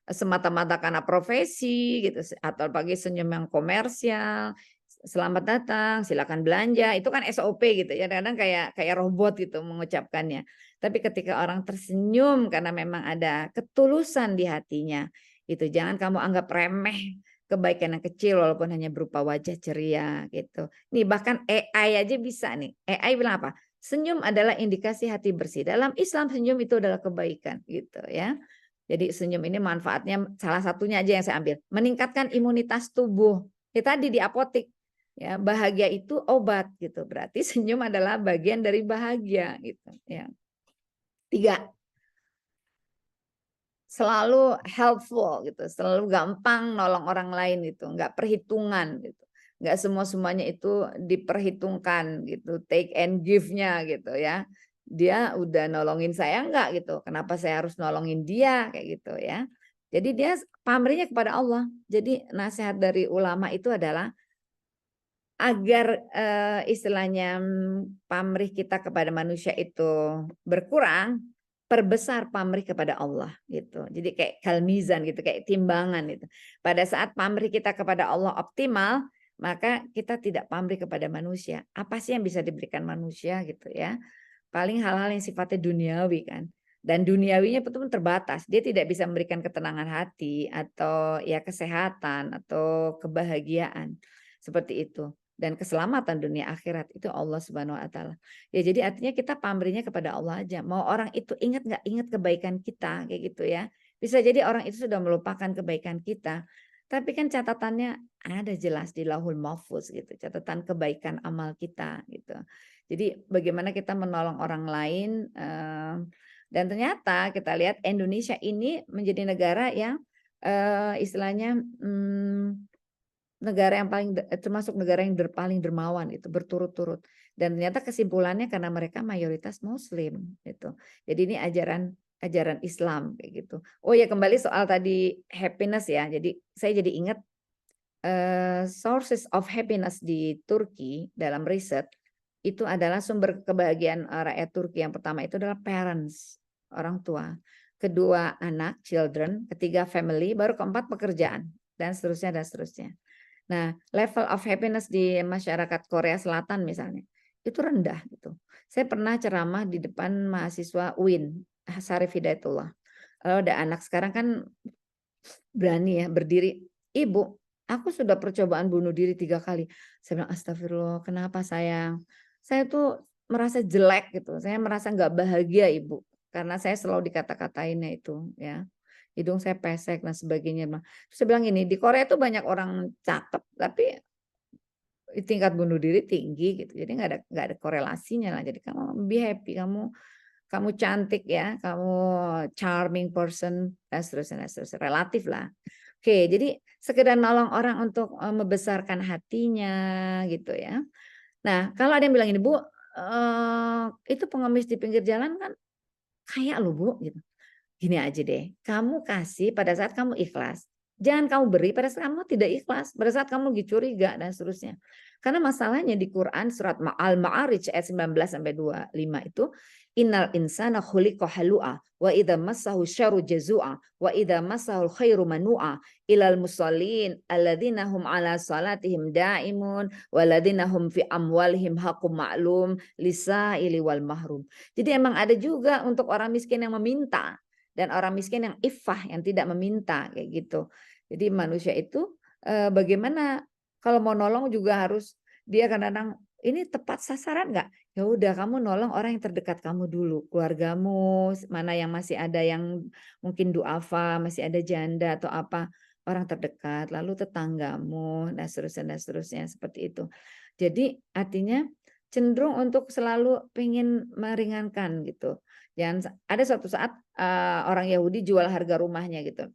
semata-mata karena profesi gitu, atau bagi senyum yang komersial. Selamat datang, silakan belanja, itu kan SOP gitu ya, kadang kayak robot gitu mengucapkannya. Tapi ketika orang tersenyum karena memang ada ketulusan di hatinya, itu jangan kamu anggap remeh kebaikan yang kecil walaupun hanya berupa wajah ceria gitu. Nih bahkan AI aja bisa nih. AI bilang apa? Senyum adalah indikasi hati bersih. Dalam Islam senyum itu adalah kebaikan gitu ya. Jadi senyum ini manfaatnya salah satunya aja yang saya ambil, meningkatkan imunitas tubuh. Itu tadi di apotik. Ya, bahagia itu obat gitu. Berarti senyum adalah bagian dari bahagia gitu ya. 3, selalu helpful gitu, selalu gampang nolong orang lain gitu, enggak perhitungan gitu. Enggak semuanya itu diperhitungkan gitu, take and give-nya gitu ya. Dia udah nolongin saya enggak gitu, kenapa saya harus nolongin dia kayak gitu ya. Jadi dia pamrihnya kepada Allah. Jadi nasihat dari ulama itu adalah agar istilahnya pamrih kita kepada manusia itu berkurang, perbesar pamrih kepada Allah gitu. Jadi kayak kalmizan gitu, kayak timbangan gitu. Pada saat pamrih kita kepada Allah optimal, maka kita tidak pamrih kepada manusia. Apa sih yang bisa diberikan manusia gitu ya? Paling hal-hal yang sifatnya duniawi kan. Dan duniawinya betul terbatas. Dia tidak bisa memberikan ketenangan hati atau ya kesehatan atau kebahagiaan. Seperti itu. Dan keselamatan dunia akhirat itu Allah Subhanahu wa taala. Ya jadi artinya kita pamrihnya kepada Allah aja. Mau orang itu ingat nggak ingat kebaikan kita kayak gitu ya. Bisa jadi orang itu sudah melupakan kebaikan kita. Tapi kan catatannya ada jelas di Lauhul Mahfuz gitu. Catatan kebaikan amal kita gitu. Jadi bagaimana kita menolong orang lain dan ternyata kita lihat Indonesia ini menjadi negara yang istilahnya negara yang termasuk negara yang paling dermawan itu berturut-turut. Dan ternyata kesimpulannya karena mereka mayoritas Muslim gitu. Jadi ini ajaran Islam kayak gitu. Oh ya kembali soal tadi happiness ya. Jadi saya jadi ingat sources of happiness di Turki dalam riset itu adalah sumber kebahagiaan rakyat Turki. Yang pertama itu adalah parents, orang tua. Kedua anak, children. Ketiga family. Baru keempat pekerjaan. Dan seterusnya dan seterusnya. Nah, level of happiness di masyarakat Korea Selatan misalnya, itu rendah gitu. Saya pernah ceramah di depan mahasiswa UIN, Syarif Hidayatullah. Lalu ada anak sekarang kan berani ya berdiri, "Ibu, aku sudah percobaan bunuh diri 3 kali." Saya bilang, "Astagfirullah, kenapa sayang?" Saya tuh merasa jelek gitu, saya merasa nggak bahagia Ibu, karena saya selalu dikata-katainnya itu ya. Hidung saya pesek dan sebagainya. Terus saya bilang gini, di Korea itu banyak orang cakep tapi tingkat bunuh diri tinggi gitu. Jadi nggak ada korelasinya lah. Jadi kamu be happy, kamu cantik ya, kamu charming person dan seterusnya, relatif lah. Oke, jadi sekedar nolong orang untuk membesarkan hatinya gitu ya. Nah, kalau ada yang bilang ini, "Bu, itu pengemis di pinggir jalan kan kaya loh Bu," gitu. Gini aja deh, kamu kasih pada saat kamu ikhlas. Jangan kamu beri pada saat kamu tidak ikhlas, pada saat kamu lagi curiga dan seterusnya. Karena masalahnya di Quran surat Al-Ma'arij ayat 19 sampai 25 itu innal insana khuliqa halu'a wa idza massahu syarru jazu'a wa idza massahu khairu manu'a ilal musallin alladzina hum ala salatihim daimun walladzina hum fi amwalihim haqqum ma'lum lisaili wal mahrum. Jadi emang ada juga untuk orang miskin yang meminta dan orang miskin yang iffah yang tidak meminta kayak gitu. Jadi manusia itu bagaimana kalau mau nolong juga harus dia kadang-kadang ini tepat sasaran nggak? Ya udah kamu nolong orang yang terdekat kamu dulu, keluargamu, mana yang masih ada yang mungkin duafa, masih ada janda atau apa, orang terdekat, lalu tetanggamu dan seterusnya seperti itu. Jadi artinya cenderung untuk selalu pengen meringankan gitu. Ada suatu saat orang Yahudi jual harga rumahnya gitu.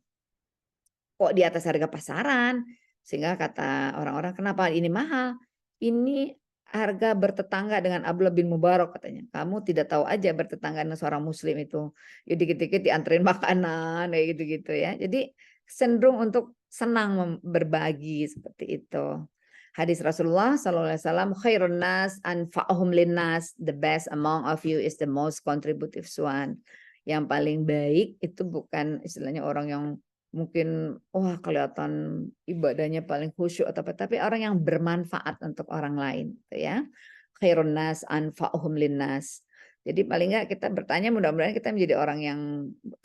Kok di atas harga pasaran? Sehingga kata orang-orang, kenapa ini mahal? Ini harga bertetangga dengan Abdullah bin Mubarak katanya. Kamu tidak tahu aja bertetangga dengan seorang muslim itu. Ya dikit-dikit dianterin makanan kayak gitu-gitu ya. Jadi cenderung untuk senang berbagi seperti itu. Hadis Rasulullah SAW, khairun nas anfa'uhum linnas, the best among of you is the most contributive one. Yang paling baik itu bukan istilahnya orang yang mungkin wah kelihatan ibadahnya paling khusyuk atau apa, tapi orang yang bermanfaat untuk orang lain gitu ya. Khairun nas anfa'uhum linnas. Jadi paling enggak kita bertanya, mudah-mudahan kita menjadi orang yang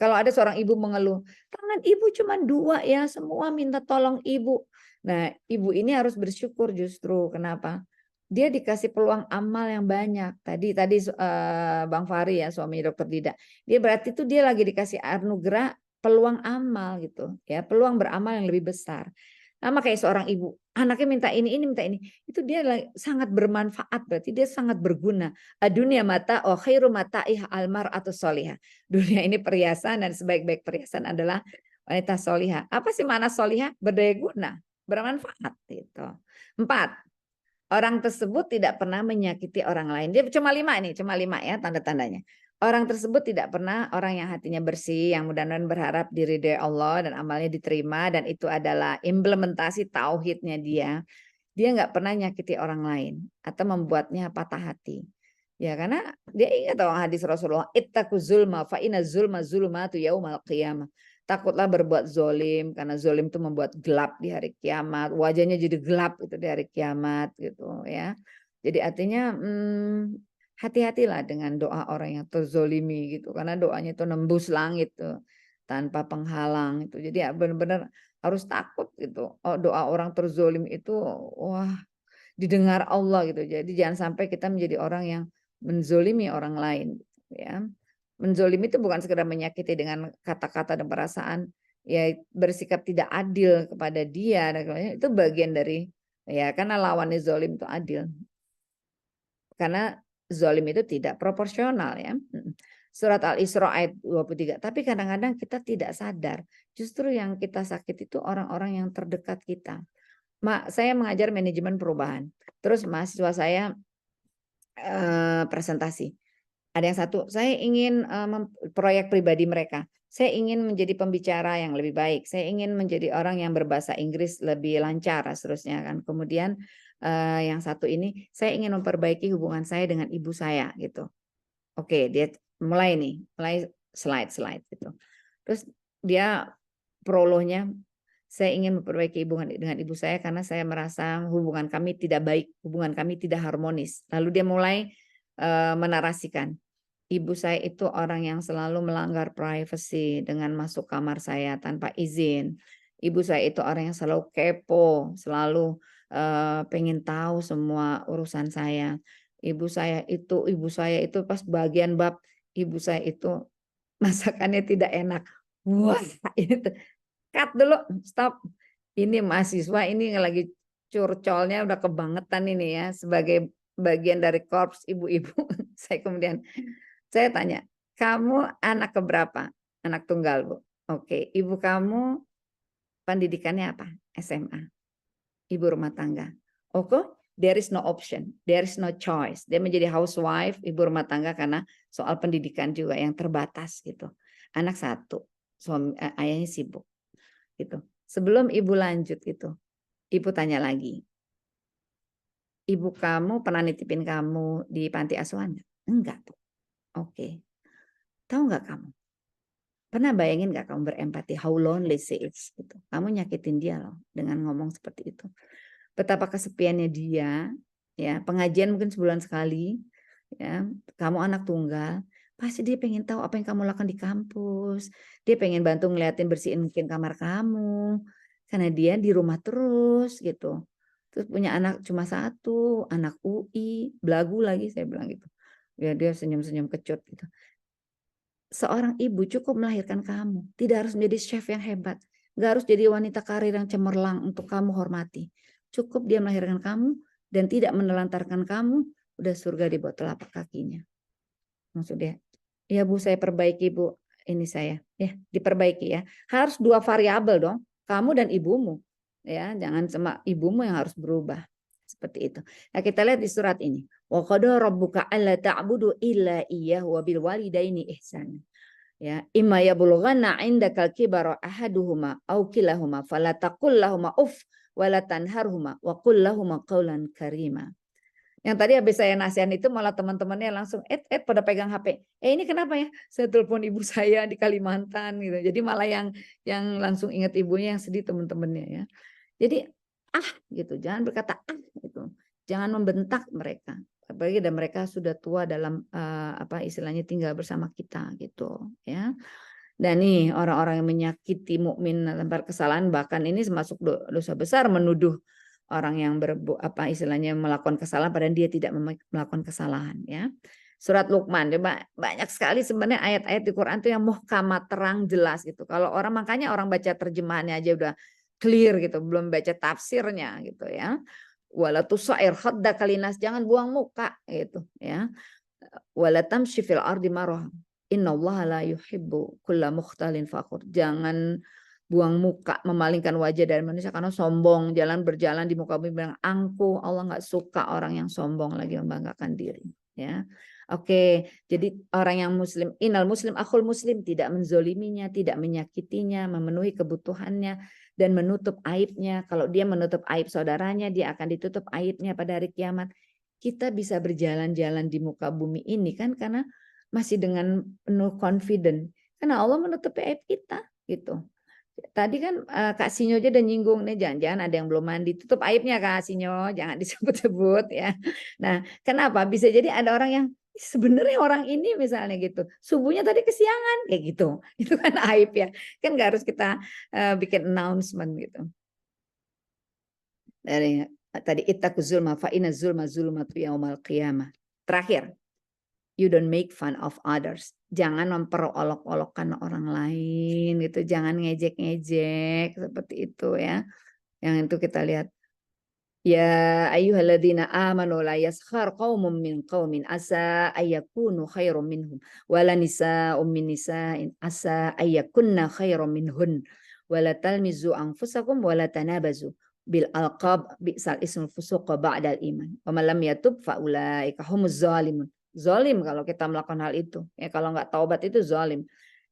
kalau ada seorang ibu mengeluh, tangan ibu cuma 2 ya, semua minta tolong ibu. Nah, ibu ini harus bersyukur justru. Kenapa? Dia dikasih peluang amal yang banyak. Tadi Bang Fahri ya, suami Dokter Dida. Dia berarti itu dia lagi dikasih anugerah peluang amal gitu ya, peluang beramal yang lebih besar. Sama kayak seorang ibu, anaknya minta ini minta ini, itu dia sangat bermanfaat, berarti dia sangat berguna. Dunia mata wa khairu mata'ih almar'atu sholihah. Dunia ini perhiasan dan sebaik-baik perhiasan adalah wanita solihah. Apa sih makna solihah? Berdaya guna, bermanfaat gitu. 4. Orang tersebut tidak pernah menyakiti orang lain. Dia cuma 5 ya tanda-tandanya. Orang tersebut tidak pernah orang yang hatinya bersih, yang mudah-mudahan berharap diridhai Allah dan amalnya diterima, dan itu adalah implementasi tauhidnya dia. Dia nggak pernah nyakiti orang lain atau membuatnya patah hati. Ya karena dia ingat hadis Rasulullah, ittaqu zulma fa inna zulma zulmatu yaumal qiyamah. Takutlah berbuat zolim karena zolim itu membuat gelap di hari kiamat. Wajahnya jadi gelap itu di hari kiamat gitu ya. Jadi artinya hati-hatilah dengan doa orang yang terzolimi gitu, karena doanya itu nembus langit tuh tanpa penghalang itu. Jadi ya benar-benar harus takut gitu. Oh, doa orang terzolim itu wah didengar Allah gitu. Jadi jangan sampai kita menjadi orang yang menzolimi orang lain gitu ya. Menzolimi itu bukan sekedar menyakiti dengan kata-kata dan perasaan, ya bersikap tidak adil kepada dia dan itu bagian dari ya karena lawannya zolim itu adil. Karena zalim itu tidak proporsional ya. Surat Al-Isra ayat 23. Tapi kadang-kadang kita tidak sadar. Justru yang kita sakit itu orang-orang yang terdekat kita. Saya mengajar manajemen perubahan. Terus mahasiswa saya presentasi. Ada yang satu, saya ingin proyek pribadi mereka. Saya ingin menjadi pembicara yang lebih baik. Saya ingin menjadi orang yang berbahasa Inggris lebih lancar, seterusnya kan. Kemudian yang satu ini, saya ingin memperbaiki hubungan saya dengan ibu saya gitu. Oke, dia mulai slide gitu. Terus dia prolognya, saya ingin memperbaiki hubungan dengan ibu saya karena saya merasa hubungan kami tidak baik, hubungan kami tidak harmonis. Lalu dia mulai menarasikan, ibu saya itu orang yang selalu melanggar privasi dengan masuk kamar saya tanpa izin. Ibu saya itu orang yang selalu kepo, selalu pengen tahu semua urusan saya. Ibu saya itu pas bagian bab ibu saya itu masakannya tidak enak. Wah, itu cut dulu, stop. Ini mahasiswa ini lagi curcolnya udah kebangetan ini ya, sebagai bagian dari korps ibu-ibu. Saya tanya, kamu anak keberapa? Anak tunggal, Bu. Oke, ibu kamu pendidikannya apa? SMA. Ibu rumah tangga. Oke, there is no option, there is no choice. Dia menjadi housewife, ibu rumah tangga karena soal pendidikan juga yang terbatas gitu. Anak 1, ayahnya sibuk gitu. Sebelum ibu lanjut itu, ibu tanya lagi. Ibu kamu pernah nitipin kamu di panti asuhan? Enggak, Bu. Oke. Tahu nggak kamu? Pernah bayangin nggak kamu berempati? How lonely she is. Gitu. Kamu nyakitin dia loh dengan ngomong seperti itu. Betapa kesepiannya dia. Ya, pengajian mungkin sebulan sekali. Ya, kamu anak tunggal. Pasti dia pengen tahu apa yang kamu lakukan di kampus. Dia pengen bantu ngeliatin bersihin mungkin kamar kamu. Karena dia di rumah terus gitu. Terus punya anak cuma satu, anak UI, belagu lagi saya bilang gitu. Ya dia senyum-senyum kecut gitu. Seorang ibu cukup melahirkan kamu. Tidak harus menjadi chef yang hebat. Nggak harus jadi wanita karir yang cemerlang untuk kamu hormati. Cukup dia melahirkan kamu dan tidak menelantarkan kamu. Udah surga di bawah telapak kakinya. Maksudnya, ya Bu saya perbaiki Bu. Ini saya. Ya diperbaiki ya. Harus 2 variabel dong. Kamu dan ibumu. Ya, jangan cuma ibumu yang harus berubah. Seperti itu. Nah, kita lihat di surat ini. Wa qada rabbuka alla ta'budu illa iyyahu wa bil walidaini ihsana. Ya, imma yablughanna 'indakal kibara ahaduhuma aw kilahuma fala taqul lahumu uff wa la tanharhuma wa qul lahumu qawlan karima. Yang tadi habis saya nasihatin itu malah teman-temannya langsung pada pegang HP. Ini kenapa ya? Saya telepon ibu saya di Kalimantan gitu. Jadi malah yang langsung ingat ibunya yang sedih teman-temannya ya. Jadi gitu, jangan berkata gitu. Jangan membentak mereka. Apalagi dan mereka sudah tua dalam istilahnya tinggal bersama kita gitu ya. Dan nih orang-orang yang menyakiti mukmin tanpa kesalahan bahkan ini termasuk dosa besar menuduh orang yang istilahnya melakukan kesalahan padahal dia tidak melakukan kesalahan ya. Surat Luqman, coba banyak sekali sebenarnya ayat-ayat di Quran itu yang muhkamat terang jelas gitu. Kalau orang makanya orang baca terjemahannya aja udah clear gitu, belum baca tafsirnya gitu ya. Wala tusair khaddaka linas, jangan buang muka gitu ya. Wala tamshi fil ardi marah. Innallaha la yuhibbu kulla mukhtalin fakhur. Jangan buang muka, memalingkan wajah dari manusia karena sombong, berjalan di muka bumi bilang angkuh. Allah nggak suka orang yang sombong lagi membanggakan diri ya. Oke, jadi orang yang muslim, innal muslim akhul muslim, tidak menzoliminya, tidak menyakitinya, memenuhi kebutuhannya dan menutup aibnya. Kalau dia menutup aib saudaranya, dia akan ditutup aibnya pada hari kiamat. Kita bisa berjalan-jalan di muka bumi ini kan karena masih dengan penuh confident. Karena Allah menutupi aib kita gitu. Tadi kan Kak Sinyo aja udah nyinggung nih, jangan-jangan ada yang belum mandi, tutup aibnya Kak Sinyo, jangan disebut-sebut ya. Nah, kenapa? Bisa jadi ada orang yang sebenarnya orang ini misalnya gitu, subuhnya tadi kesiangan kayak gitu, itu kan aib ya, kan nggak harus kita bikin announcement gitu. Dari tadi ittaquz zulma fa inna zulma zulmatu yaumal qiyamah. Terakhir, you don't make fun of others. Jangan memperolok-olokkan orang lain gitu, jangan ngejek-ngejek seperti itu ya. Yang itu kita lihat. Ya ayyuhalladzina amanu la yaskhar qaumun min qaumin asa ayyakunu khairum minhum wala nisa'um min nisa'in asa ayyakunna khairum minhun wala talmizu anfusakum wala tanabazu bil alqab bi'sal ismul fusuq ba'dal iman wa man lam yatub fa ulaika humuz zalimun. Zalim kalau kita melakukan hal itu. Ya kalau nggak taubat itu zalim.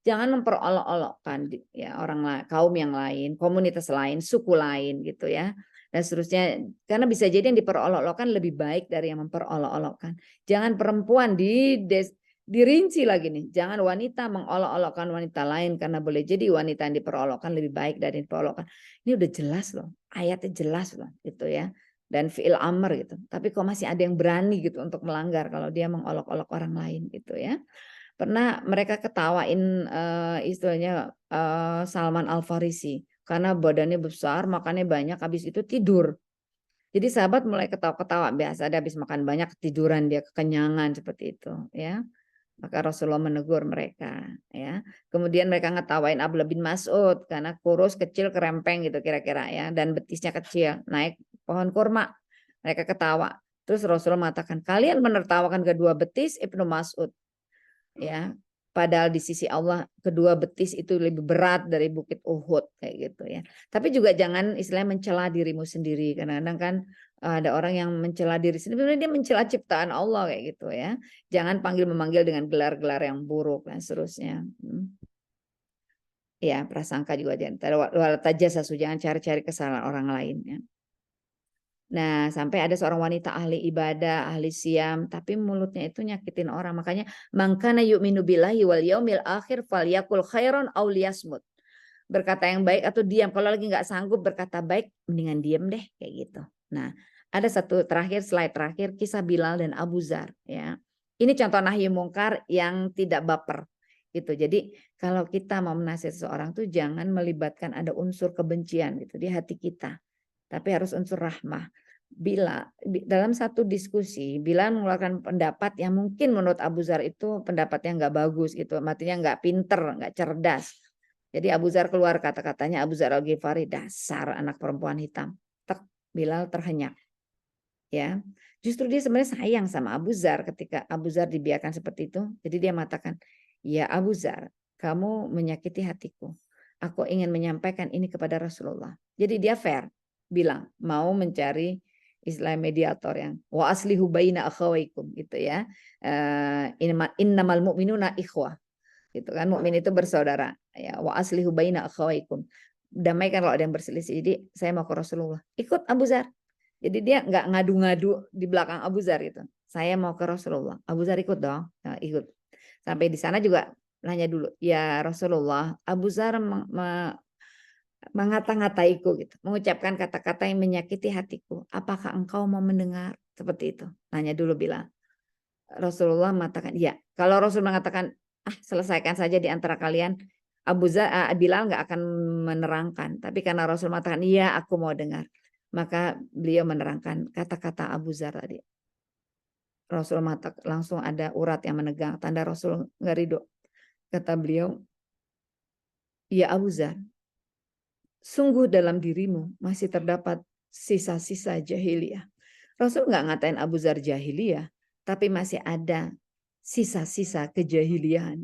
Jangan memperolok-olokkan ya orang lain, kaum yang lain, komunitas lain, suku lain gitu ya. Dan seterusnya karena bisa jadi yang diperolok-olokkan lebih baik dari yang memperolok-olokkan. Jangan perempuan dirinci lagi nih. Jangan wanita mengolok-olokkan wanita lain karena boleh jadi wanita yang diperolokkan lebih baik dari yang diperolokkan. Ini udah jelas loh, ayatnya jelas loh gitu ya. Dan fi'il amr gitu. Tapi kok masih ada yang berani gitu untuk melanggar kalau dia mengolok-olok orang lain gitu ya. Pernah mereka ketawain istilahnya Salman Al-Farisi karena badannya besar, makannya banyak, habis itu tidur. Jadi sahabat mulai ketawa-ketawa, biasa ada habis makan banyak ketiduran dia, kekenyangan seperti itu ya. Maka Rasulullah menegur mereka ya. Kemudian mereka ngetawain Abdullah bin Mas'ud karena kurus, kecil, kerempeng gitu kira-kira ya, dan betisnya kecil, naik pohon kurma. Mereka ketawa. Terus Rasulullah mengatakan, kalian menertawakan kedua betis Ibnu Mas'ud. Ya, padahal di sisi Allah kedua betis itu lebih berat dari bukit Uhud kayak gitu ya. Tapi juga jangan istilahnya mencela dirimu sendiri. Kadang-kadang kan ada orang yang mencela diri sendiri, sebenarnya dia mencela ciptaan Allah kayak gitu ya. Jangan memanggil dengan gelar-gelar yang buruk dan seterusnya. Ya, prasangka juga jangan. Wala tajassasu, jangan cari-cari kesalahan orang lain ya. Nah, sampai ada seorang wanita ahli ibadah, ahli siam, tapi mulutnya itu nyakitin orang. Makanya mangkana yu'minu billahi wal yaumil akhir falyakul khairan aw liyasmut. Berkata yang baik atau diam. Kalau lagi nggak sanggup berkata baik, mendingan diam deh kayak gitu. Nah, ada satu slide terakhir kisah Bilal dan Abu Zar ya. Ini contoh nahi mungkar yang tidak baper gitu. Jadi kalau kita mau menasihati seseorang tuh jangan melibatkan ada unsur kebencian gitu di hati kita. Tapi harus unsur rahmah. Dalam satu diskusi, Bilal mengeluarkan pendapat yang mungkin menurut Abu Zar itu pendapat yang nggak bagus gitu, artinya nggak pinter, nggak cerdas. Jadi Abu Zar keluar kata-katanya, Abu Zar Al-Ghifari, dasar anak perempuan hitam. Tek, Bilal terhenyak. Ya, justru dia sebenarnya sayang sama Abu Zar ketika Abu Zar dibiarkan seperti itu. Jadi dia mengatakan, ya Abu Zar, kamu menyakiti hatiku. Aku ingin menyampaikan ini kepada Rasulullah. Jadi dia fair, bilang mau mencari istilah mediator yang wa aslihu baina akhawaikum gitu ya. Innamal mu'minuna ikhwah. Gitu kan, mukmin itu bersaudara. Ya, wa aslihu baina akhawaikum. Damaikan kalau ada yang berselisih. Jadi saya mau ke Rasulullah. Ikut Abu Zar. Jadi dia nggak ngadu-ngadu di belakang Abu Zar gitu. Saya mau ke Rasulullah. Abu Zar ikut dong. Nah, ikut. Sampai di sana juga nanya dulu, ya Rasulullah, Abu Zar mengata-ngataiku gitu, mengucapkan kata-kata yang menyakiti hatiku. Apakah engkau mau mendengar? Seperti itu. Nanya dulu bilang. Rasulullah mengatakan, iya. Kalau Rasul mengatakan, selesaikan saja di antara kalian, Bilal nggak akan menerangkan. Tapi karena Rasul mengatakan, iya aku mau dengar. Maka beliau menerangkan kata-kata Abu Zar tadi. Rasul mengatakan, langsung ada urat yang menegang. Tanda Rasul nggak ridho. Kata beliau, ya Abu Zar, sungguh dalam dirimu masih terdapat sisa-sisa jahiliyah. Rasul nggak ngatain Abu Zar jahiliyah, tapi masih ada sisa-sisa kejahiliahan.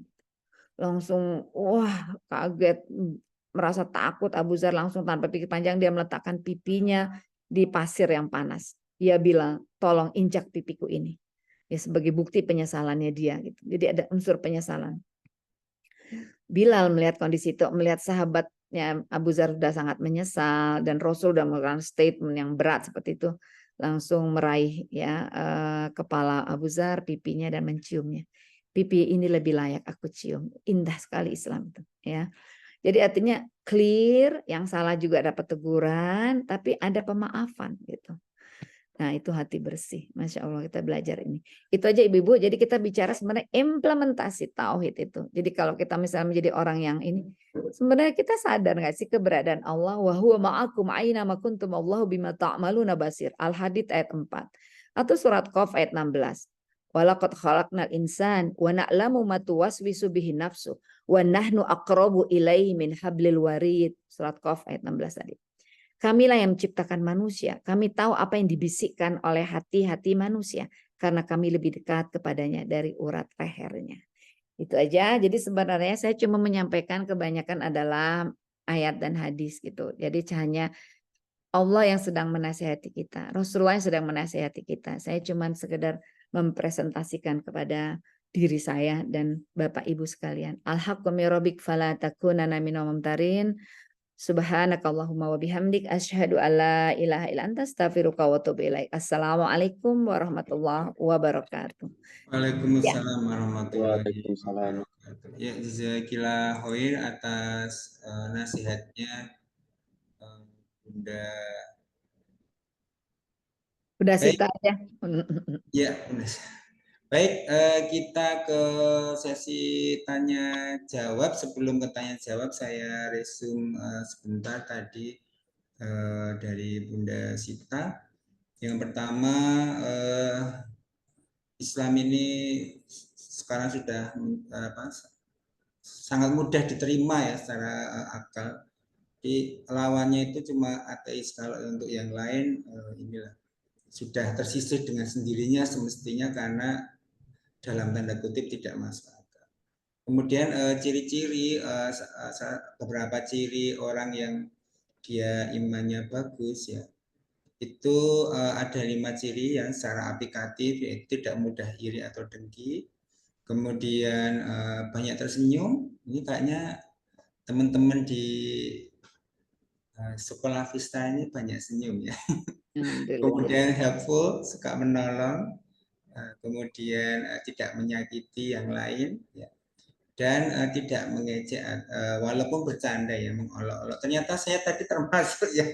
Langsung wah kaget, merasa takut Abu Zar, langsung tanpa pikir panjang dia meletakkan pipinya di pasir yang panas. Dia bilang, tolong injak pipiku ini. Ya sebagai bukti penyesalannya dia gitu. Jadi ada unsur penyesalan. Bilal melihat kondisi itu, melihat sahabatnya Abu Zar sudah sangat menyesal dan Rasul sudah melakukan statement yang berat seperti itu, langsung meraih ya kepala Abu Zar, pipinya dan menciumnya. Pipi ini lebih layak aku cium. Indah sekali Islam itu ya. Jadi artinya clear, yang salah juga dapat teguran, tapi ada pemaafan gitu. Nah itu hati bersih, Masya Allah kita belajar ini. Itu aja ibu-ibu, jadi kita bicara sebenarnya implementasi tauhid itu. Jadi kalau kita misalnya menjadi orang yang ini, sebenarnya kita sadar nggak sih keberadaan Allah, wa huwa ma'akum aina ma kuntum Allahu bima ta'maluna basir. Al-Hadid ayat 4. Atau surat Qaf ayat 16. Walaqad khalaqnal insan wa na'lamu ma tuwaswisu bihi nafsu wa nahnu aqrabu ilaihi min hablil warid. Surat Qaf ayat 16 tadi. Kamilah yang menciptakan manusia. Kami tahu apa yang dibisikkan oleh hati-hati manusia. Karena kami lebih dekat kepadanya dari urat lehernya. Itu aja. Jadi sebenarnya saya cuma menyampaikan kebanyakan adalah ayat dan hadis gitu. Jadi hanya Allah yang sedang menasihati kita. Rasulullah yang sedang menasihati kita. Saya cuma sekedar mempresentasikan kepada diri saya dan Bapak Ibu sekalian. Al-haqqu min rabbik fala takunanna minal mumtarin. Subhanakallahumma wa bihamdik asyhadu alla ilaha illa anta astaghfiruka wa atubu ilaik. Assalamualaikum warahmatullahi wabarakatuh. Waalaikumsalam warahmatullahi Waalaikumsalam. wabarakatuh. Ya, jazakillah khair atas nasihatnya Bunda. Udah Baik, sita aja. ya, udah. Baik, kita ke sesi tanya jawab. Sebelum ke tanya jawab, saya resume sebentar tadi dari Bunda Sita. Yang pertama, Islam ini sekarang sudah sangat mudah diterima ya secara akal. Di lawannya itu cuma ateis. Kalau untuk yang lain inilah sudah tersisih dengan sendirinya semestinya karena dalam tanda kutip tidak masuk akal. Kemudian ciri-ciri beberapa ciri orang yang dia imannya bagus ya. Itu ada 5 ciri yang secara aplikatif, yaitu tidak mudah iri atau dengki. Kemudian banyak tersenyum. Ini kayaknya teman-teman di sekolah Vista ini banyak senyum ya. Alhamdulillah. Kemudian helpful, suka menolong, kemudian tidak menyakiti yang lain, ya. Dan tidak mengejek, walaupun bercanda ya, mengolok-olok. Ternyata saya tadi termasuk ya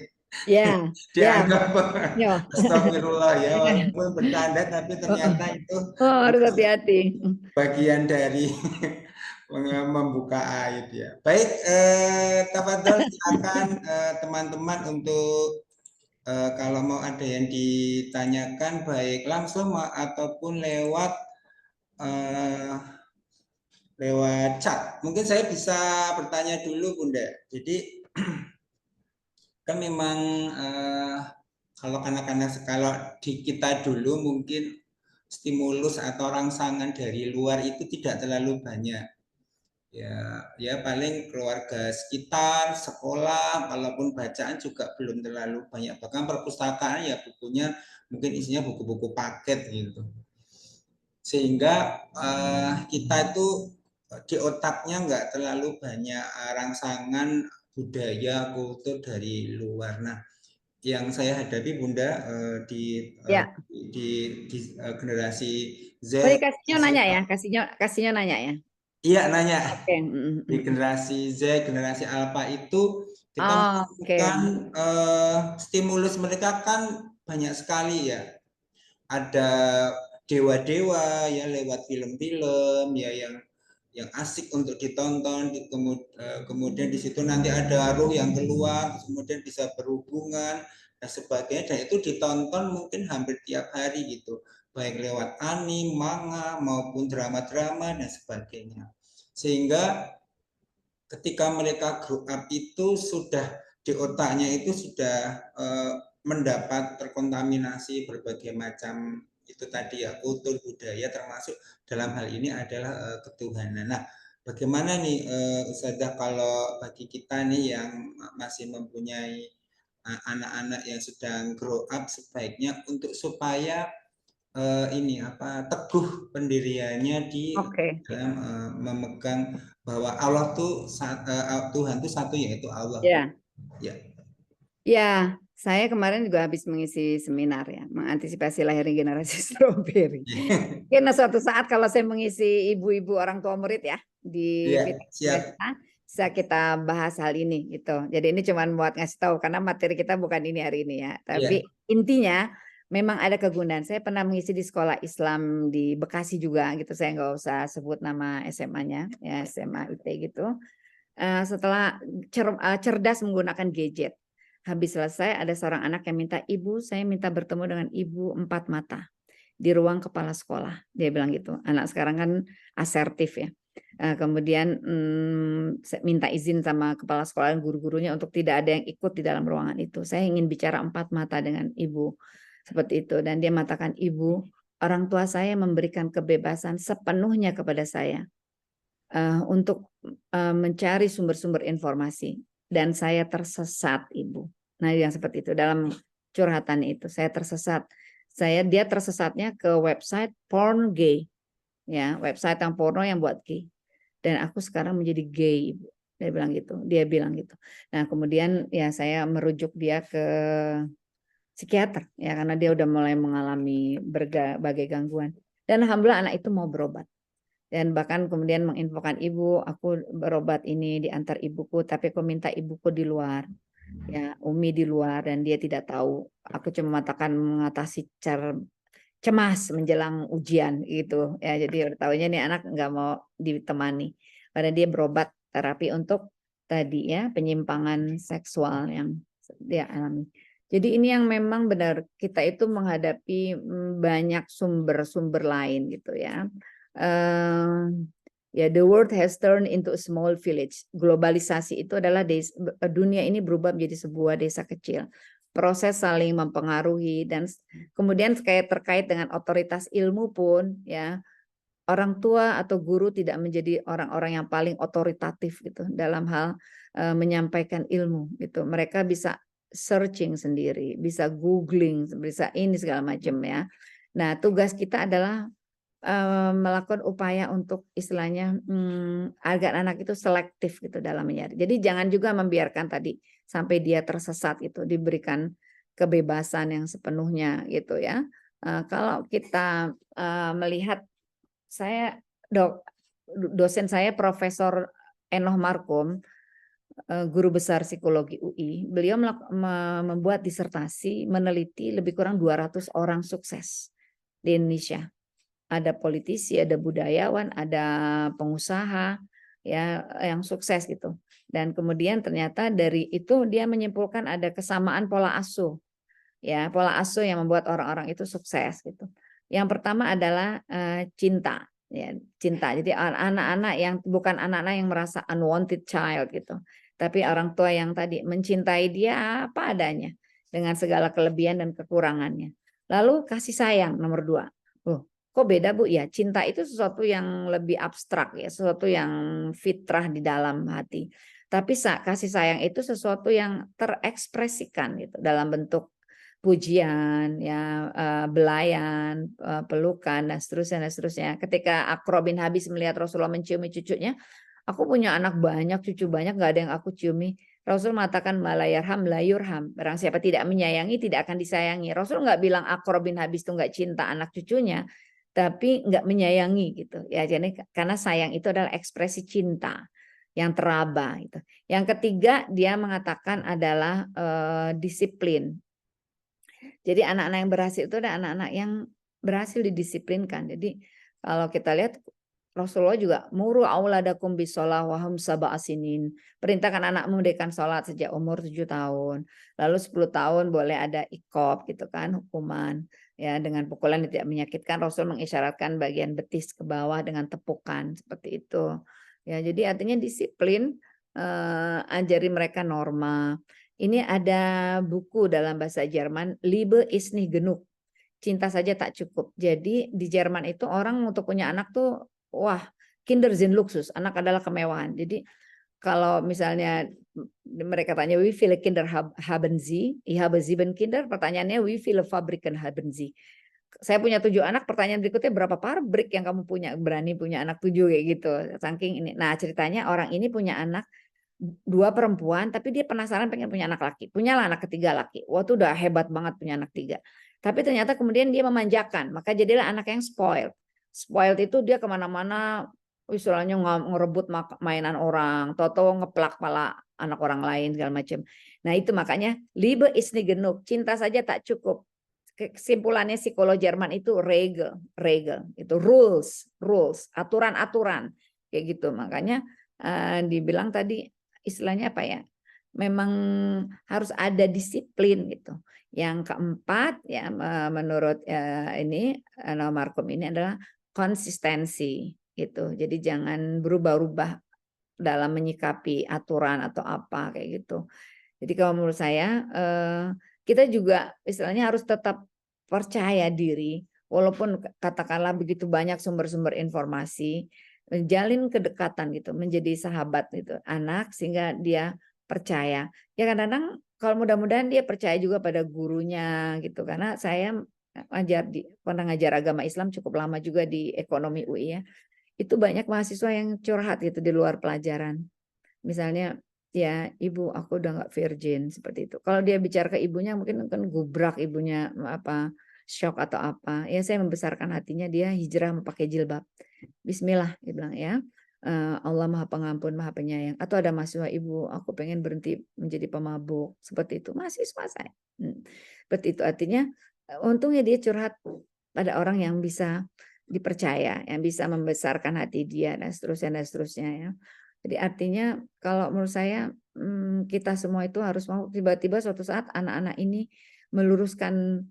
Ya, dianggap ya. astagfirullah ya, walaupun bercanda tapi ternyata itu Oh, harus hati-hati. bagian dari membuka aib ya. Baik, tafadhol silakan teman-teman untuk kalau mau ada yang ditanyakan baik langsung ataupun lewat chat. Mungkin saya bisa bertanya dulu Bunda. Jadi kan memang kalau kalau di kita dulu mungkin stimulus atau rangsangan dari luar itu tidak terlalu banyak. Ya paling keluarga sekitar, sekolah, walaupun bacaan juga belum terlalu banyak. Bahkan perpustakaan ya bukunya mungkin isinya buku-buku paket gitu. Sehingga kita itu di otaknya nggak terlalu banyak rangsangan budaya, kultur dari luar. Nah, yang saya hadapi Bunda di generasi Z. Oh, ya, kasihnya nanya ya, kasihnya nanya ya. Iya nanya. Oke. Di generasi Z, generasi Alpha itu kita melakukan stimulus mereka kan banyak sekali ya. Ada dewa-dewa ya lewat film-film ya yang asik untuk ditonton. Kemudian di situ nanti ada ruh yang keluar, kemudian bisa berhubungan dan sebagainya. Dan itu ditonton mungkin hampir tiap hari gitu, baik lewat anime, manga maupun drama-drama dan sebagainya. Sehingga ketika mereka grow up itu sudah di otaknya itu sudah mendapat terkontaminasi berbagai macam itu tadi ya, kultur budaya, termasuk dalam hal ini adalah ketuhanan. Nah, bagaimana nih Ustazah kalau bagi kita nih yang masih mempunyai anak-anak yang sedang grow up, sebaiknya untuk supaya ini teguh pendiriannya di dalam memegang bahwa Allah tuh Tuhan tuh satu, yaitu Allah. Ya. Ya. Ya, saya kemarin juga habis mengisi seminar ya, mengantisipasi lahirnya generasi strawberry. Karena suatu saat kalau saya mengisi ibu-ibu orang tua murid ya di siap. bisa kita bahas hal ini gitu. Jadi ini cuma buat ngasih tahu karena materi kita bukan ini hari ini ya. Tapi intinya memang ada kegunaan. Saya pernah mengisi di sekolah Islam di Bekasi juga gitu. Saya nggak usah sebut nama SMA-nya ya, SMA IT gitu. Setelah cerdas menggunakan gadget. Habis selesai ada seorang anak yang minta, "Ibu, saya minta bertemu dengan ibu 4 mata di ruang kepala sekolah." Dia bilang gitu. Anak sekarang kan asertif ya. Kemudian minta izin sama kepala sekolah dan guru-gurunya untuk tidak ada yang ikut di dalam ruangan itu. Saya ingin bicara 4 mata dengan ibu. Seperti itu. Dan dia mengatakan, "Ibu, orang tua saya memberikan kebebasan sepenuhnya kepada saya untuk mencari sumber-sumber informasi. Dan saya tersesat, Ibu." Nah, yang seperti itu dalam curhatan itu, saya tersesat. Dia tersesatnya ke website porn gay. Ya, website yang porno yang buat gay. Dan aku sekarang menjadi gay, Ibu. Dia bilang gitu. Nah, kemudian ya saya merujuk dia ke psikiater ya karena dia udah mulai mengalami berbagai gangguan. Dan alhamdulillah anak itu mau berobat. Dan bahkan kemudian menginfokan, "Ibu, aku berobat ini diantar ibuku, tapi aku minta ibuku di luar. Ya, Umi di luar dan dia tidak tahu. Aku cuma mengatakan mengatasi cemas menjelang ujian gitu." Ya, jadi tahunya nih anak nggak mau ditemani. Padahal dia berobat terapi untuk tadi ya penyimpangan seksual yang dia alami. Jadi ini yang memang benar kita itu menghadapi banyak sumber-sumber lain gitu ya. The world has turned into a small village. Globalisasi itu adalah dunia ini berubah menjadi sebuah desa kecil. Proses saling mempengaruhi dan kemudian terkait dengan otoritas ilmu pun ya, orang tua atau guru tidak menjadi orang-orang yang paling otoritatif gitu dalam hal menyampaikan ilmu gitu. Mereka bisa searching sendiri, bisa googling, bisa ini segala macam ya. Nah, tugas kita adalah melakukan upaya untuk istilahnya agar anak itu selektif gitu dalam menyadari. Jadi jangan juga membiarkan tadi sampai dia tersesat itu, diberikan kebebasan yang sepenuhnya gitu ya. Kalau kita melihat, saya dosen saya Profesor Enoh Markom, guru besar psikologi UI, beliau membuat disertasi meneliti lebih kurang 200 orang sukses di Indonesia. Ada politisi, ada budayawan, ada pengusaha ya yang sukses gitu. Dan kemudian ternyata dari itu dia menyimpulkan ada kesamaan pola asuh. Ya, pola asuh yang membuat orang-orang itu sukses gitu. Yang pertama adalah cinta, ya, cinta. Jadi anak-anak yang bukan anak-anak yang merasa unwanted child gitu. Tapi orang tua yang tadi mencintai dia apa adanya dengan segala kelebihan dan kekurangannya. Lalu kasih sayang nomor 2. Kok beda Bu? Ya, cinta itu sesuatu yang lebih abstrak ya, sesuatu yang fitrah di dalam hati. Tapi kasih sayang itu sesuatu yang terekspresikan gitu dalam bentuk pujian, ya, belayan, pelukan dan seterusnya dan seterusnya. Ketika Aqra bin Habis melihat Rasulullah menciumi cucunya, aku punya anak banyak, cucu banyak, nggak ada yang aku ciumi. Rasul mengatakan malayarham layurham. Barang siapa tidak menyayangi tidak akan disayangi. Rasul nggak bilang Aqra bin Habis itu nggak cinta anak cucunya, tapi nggak menyayangi gitu ya. Jadi karena sayang itu adalah ekspresi cinta yang teraba gitu. Yang ketiga dia mengatakan adalah disiplin. Jadi anak-anak yang berhasil itu adalah anak-anak yang berhasil didisiplinkan. Jadi kalau kita lihat Rasulullah juga muru auladakum bisolah wahum sab'asinin. Perintahkan anak mendirikan sholat sejak umur 7 tahun. Lalu 10 tahun boleh ada iqab gitu kan, hukuman. Ya, dengan pukulan yang tidak menyakitkan. Rasul mengisyaratkan bagian betis ke bawah dengan tepukan seperti itu. Ya, jadi artinya disiplin, ajari mereka norma. Ini ada buku dalam bahasa Jerman, Liebe ist nicht genug. Cinta saja tak cukup. Jadi di Jerman itu orang untuk punya anak tuh, wah, Kinder sind Luxus, anak adalah kemewahan. Jadi kalau misalnya mereka tanya, wie viele Kinder haben Sie? Ich habe 7 Kinder. Pertanyaannya, wie viele Fabriken haben Sie? Saya punya 7 anak, pertanyaan berikutnya berapa pabrik yang kamu punya? Berani punya anak 7 kayak gitu. Saking ini. Nah, ceritanya orang ini punya anak 2 perempuan, tapi dia penasaran pengen punya anak laki. Punyalah anak ketiga laki. Wah, itu udah hebat banget punya anak 3. Tapi ternyata kemudian dia memanjakan, maka jadilah anak yang spoiled. Spoiled itu dia kemana-mana, istilahnya ngerebut mainan orang, toto ngeplak kepala anak orang lain segala macam. Nah itu makanya Liebe ist nicht genug, cinta saja tak cukup. Kesimpulannya psikolog Jerman itu regel itu rules, aturan kayak gitu. Makanya dibilang tadi istilahnya apa ya? Memang harus ada disiplin gitu. Yang keempat ya menurut ini Markom ini adalah konsistensi gitu. Jadi jangan berubah-ubah dalam menyikapi aturan atau apa kayak gitu. Jadi kalau menurut saya kita juga istilahnya harus tetap percaya diri walaupun katakanlah begitu banyak sumber-sumber informasi, jalin kedekatan gitu, menjadi sahabat gitu anak sehingga dia percaya. Ya kadang-kadang kalau mudah-mudahan dia percaya juga pada gurunya gitu, karena saya pernah ngajar agama Islam cukup lama juga di ekonomi UI ya. Itu banyak mahasiswa yang curhat gitu di luar pelajaran. Misalnya, ya ibu aku udah nggak virgin seperti itu. Kalau dia bicara ke ibunya mungkin kan gubrak ibunya apa shock atau apa. Ya saya membesarkan hatinya dia hijrah pakai jilbab. Bismillah dia bilang ya. Allah Maha Pengampun, Maha Penyayang. Atau ada mahasiswa ibu, aku pengen berhenti menjadi pemabuk. Seperti itu mahasiswa saya. Seperti itu artinya untungnya dia curhat pada orang yang bisa dipercaya, yang bisa membesarkan hati dia dan seterusnya ya. Jadi artinya kalau menurut saya kita semua itu harus mau tiba-tiba suatu saat anak-anak ini meluruskan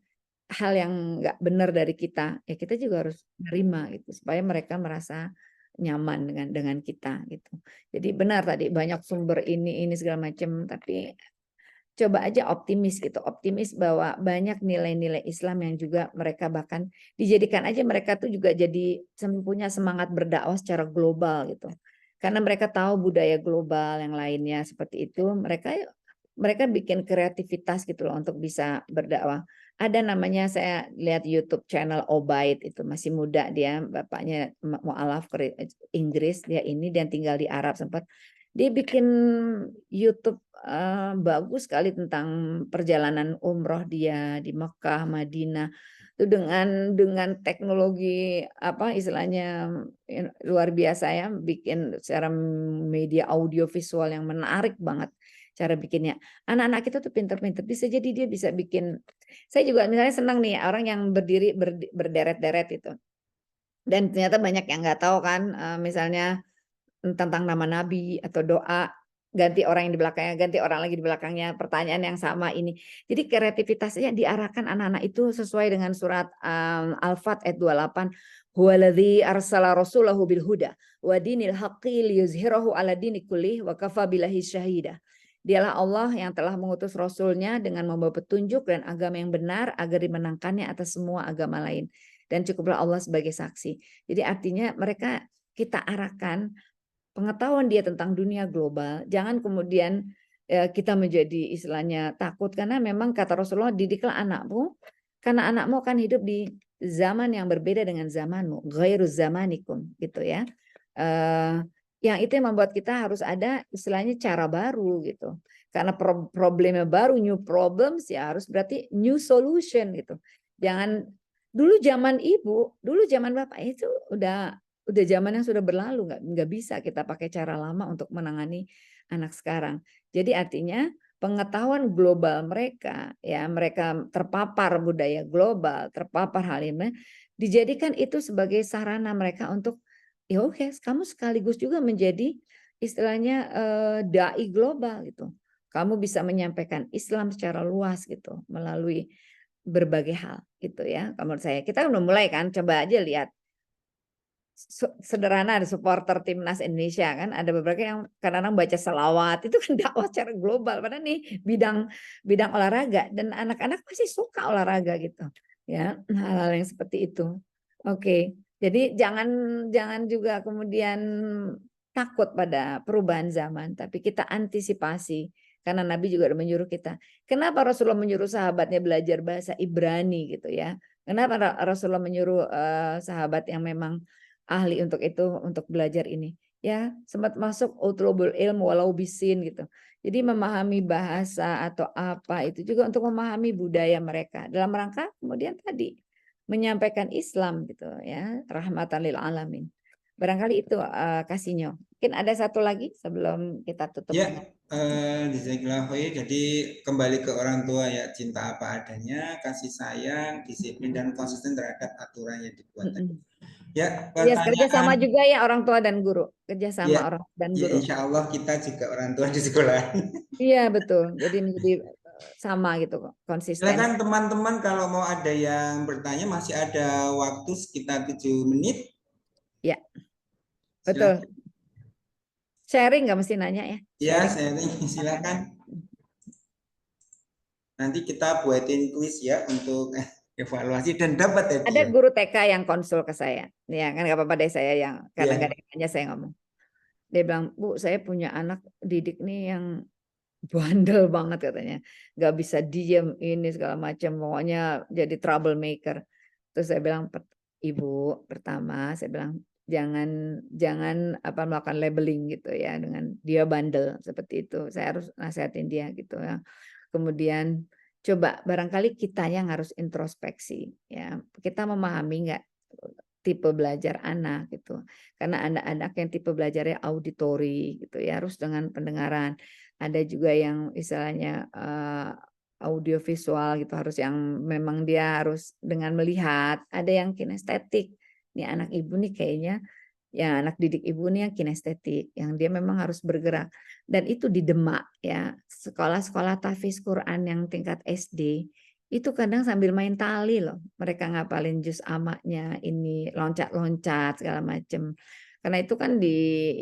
hal yang nggak benar dari kita, ya kita juga harus menerima gitu supaya mereka merasa nyaman dengan kita gitu. Jadi benar tadi banyak sumber ini segala macam, tapi coba aja optimis gitu, optimis bahwa banyak nilai-nilai Islam yang juga mereka bahkan dijadikan aja mereka tuh juga jadi punya semangat berdakwah secara global gitu. Karena mereka tahu budaya global yang lainnya seperti itu, mereka bikin kreativitas gitu loh untuk bisa berdakwah. Ada namanya, saya lihat YouTube channel Obaid, itu masih muda dia, bapaknya mualaf Inggris, dia ini dan tinggal di Arab sempat. Dia bikin YouTube bagus sekali tentang perjalanan umroh dia di Mekah, Madinah. Itu dengan teknologi apa istilahnya luar biasa ya, bikin secara media audio visual yang menarik banget cara bikinnya. Anak-anak kita tuh pinter-pinter, bisa jadi dia bisa bikin. Saya juga misalnya senang nih orang yang berdiri berderet-deret itu. Dan ternyata banyak yang nggak tahu kan, misalnya tentang nama nabi atau doa, ganti orang yang di belakangnya, ganti orang lagi di belakangnya, pertanyaan yang sama ini. Jadi kreativitasnya diarahkan anak-anak itu sesuai dengan surat Al-Fat ayat 28. Huwaladzi arsala rasulahu bil huda wa dinil haqqi liyuzhirahu ala dini kullih wa kafa billahi syahida. Dialah Allah yang telah mengutus Rasulnya dengan membawa petunjuk dan agama yang benar agar dimenangkannya atas semua agama lain. Dan cukuplah Allah sebagai saksi. Jadi artinya mereka kita arahkan pengetahuan dia tentang dunia global. Jangan kemudian kita menjadi istilahnya takut. Karena memang kata Rasulullah, didiklah anakmu. Karena anakmu akan hidup di zaman yang berbeda dengan zamanmu. Ghairu zamanikum gitu ya. Yang itu yang membuat kita harus ada istilahnya cara baru gitu. Karena problemnya baru, new problems ya harus berarti new solution gitu. Jangan dulu zaman ibu, dulu zaman bapak itu udah zaman yang sudah berlalu, nggak bisa kita pakai cara lama untuk menangani anak sekarang. Jadi artinya pengetahuan global mereka ya, mereka terpapar budaya global, terpapar hal ini, dijadikan itu sebagai sarana mereka untuk ya oke, kamu sekaligus juga menjadi istilahnya dai global gitu. Kamu bisa menyampaikan Islam secara luas gitu melalui berbagai hal gitu ya. Menurut saya kita udah mulai kan, coba aja lihat sederhana, ada supporter timnas Indonesia kan, ada beberapa yang kadang-kadang baca selawat, itu kan dakwah secara global, padahal nih bidang olahraga dan anak-anak pasti suka olahraga gitu ya, hal-hal yang seperti itu. Oke, jadi jangan juga kemudian takut pada perubahan zaman, tapi kita antisipasi. Karena Nabi juga udah menyuruh kita. Kenapa Rasulullah menyuruh sahabatnya belajar bahasa Ibrani gitu ya? Kenapa Rasulullah menyuruh sahabat yang memang ahli untuk itu, untuk belajar ini? Ya, sempat masuk utlubul ilm walau bisin gitu. Jadi memahami bahasa atau apa itu juga untuk memahami budaya mereka. Dalam rangka kemudian tadi menyampaikan Islam gitu ya, rahmatan lil alamin. Barangkali itu Kasihnya. Mungkin ada satu lagi sebelum kita tutup. Ya, jazakallahu khair. Jadi kembali ke orang tua ya, cinta apa adanya, kasih sayang, disiplin dan konsisten terhadap aturan yang dibuat. Ya, Ya, kerjasama pertanyaan. juga ya orang tua dan guru. Kerjasama Ya, orang dan ya guru. insya Allah kita juga orang tua di sekolah. Iya betul. Jadi menjadi sama gitu kok, konsisten. Silakan teman-teman kalau mau ada yang bertanya, masih ada waktu sekitar 7 menit. Ya, Silakan. betul. Sharing nggak mesti nanya ya? Ya, Sharing. silakan. Nanti kita buatin kuis ya untuk evaluasi dan dapat Ada hadiah. guru TK yang konsul ke saya. Ya kan nggak apa-apa deh saya yang karena Ya. nggak ada yang nanya saya ngomong. Dia bilang, Bu, saya punya anak didik nih yang bandel banget katanya. Nggak bisa diem ini segala macam. Pokoknya jadi troublemaker. Terus saya bilang, Ibu, pertama saya bilang jangan apa melakukan labeling gitu ya dengan dia bandel seperti itu. Saya harus nasihatin dia gitu ya. Kemudian coba barangkali kita yang harus introspeksi ya. Kita memahami nggak tipe belajar anak gitu. Karena anak-anak yang tipe belajarnya auditori gitu ya, harus dengan pendengaran. Ada juga yang istilahnya audio visual gitu, harus yang memang dia harus dengan melihat. Ada yang kinestetik. Nih anak ibu nih kayaknya ya anak didik ibu nih yang kinestetik, yang dia memang harus bergerak. Dan itu di Demak ya, sekolah-sekolah tahfiz Quran yang tingkat SD, itu kadang sambil main tali loh. Mereka ngapalin juz amaknya, ini loncat-loncat segala macam. Karena itu kan di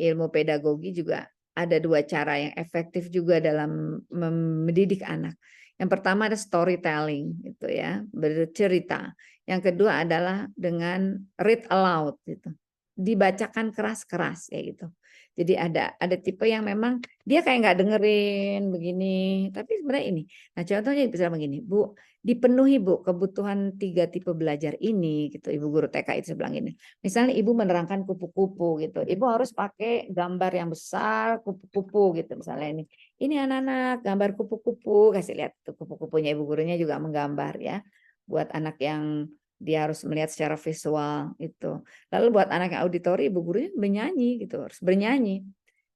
ilmu pedagogi juga ada dua cara yang efektif juga dalam mendidik anak. Yang pertama ada storytelling gitu ya, bercerita. Yang kedua adalah dengan read aloud gitu. dibacakan keras-keras kayak gitu. Jadi ada tipe yang memang dia kayak nggak dengerin begini, tapi sebenarnya ini. Nah, contohnya bisa begini, Bu, dipenuhi Bu kebutuhan 3 tipe belajar ini gitu. Ibu guru TK itu bilang ini. Misalnya Ibu menerangkan kupu-kupu gitu. Ibu harus pakai gambar yang besar kupu-kupu gitu misalnya ini. Ini anak-anak gambar kupu-kupu, kasih lihat tuh kupu-kupunya, Ibu gurunya juga menggambar ya. Buat anak yang dia harus melihat secara visual itu. Lalu buat anak yang auditori, ibu gurunya bernyanyi gitu, harus bernyanyi.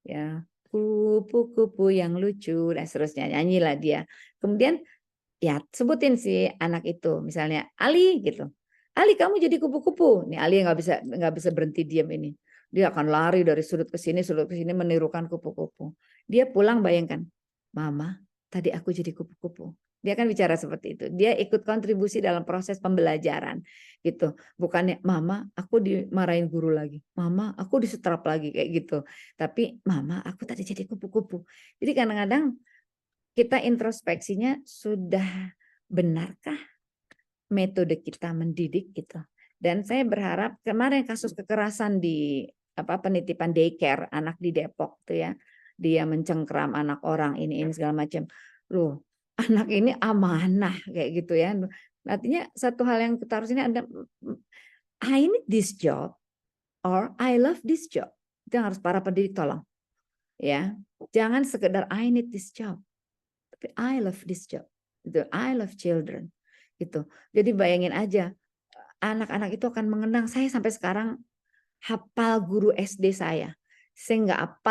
Ya, kupu-kupu yang lucu dan seterusnya, nyanyilah dia. Kemudian ya sebutin si anak itu, misalnya Ali gitu. Ali, kamu jadi kupu-kupu. Nih Ali nggak bisa berhenti diam ini. Dia akan lari dari sudut ke sini menirukan kupu-kupu. Dia pulang bayangkan, Mama, tadi aku jadi kupu-kupu. Dia kan bicara seperti itu. Dia ikut kontribusi dalam proses pembelajaran gitu. Bukannya Mama, aku dimarahin guru lagi. Mama, aku disetrap lagi kayak gitu. Tapi Mama, aku tadi jadi kupu-kupu. Jadi kadang-kadang kita introspeksinya sudah benarkah metode kita mendidik gitu. Dan saya berharap kemarin kasus kekerasan di penitipan daycare anak di Depok tuh ya. Dia mencengkram anak orang ini segala macam. Loh, anak ini amanah kayak gitu ya. Artinya satu hal yang kita harus ini ada I need this job or I love this job. Itu yang harus para pendidik tolong. Ya. Jangan sekedar I need this job. Tapi I love this job. Gitu. I love children. Gitu. Jadi bayangin aja anak-anak itu akan mengenang. Saya sampai sekarang hafal guru SD saya. Saya nggak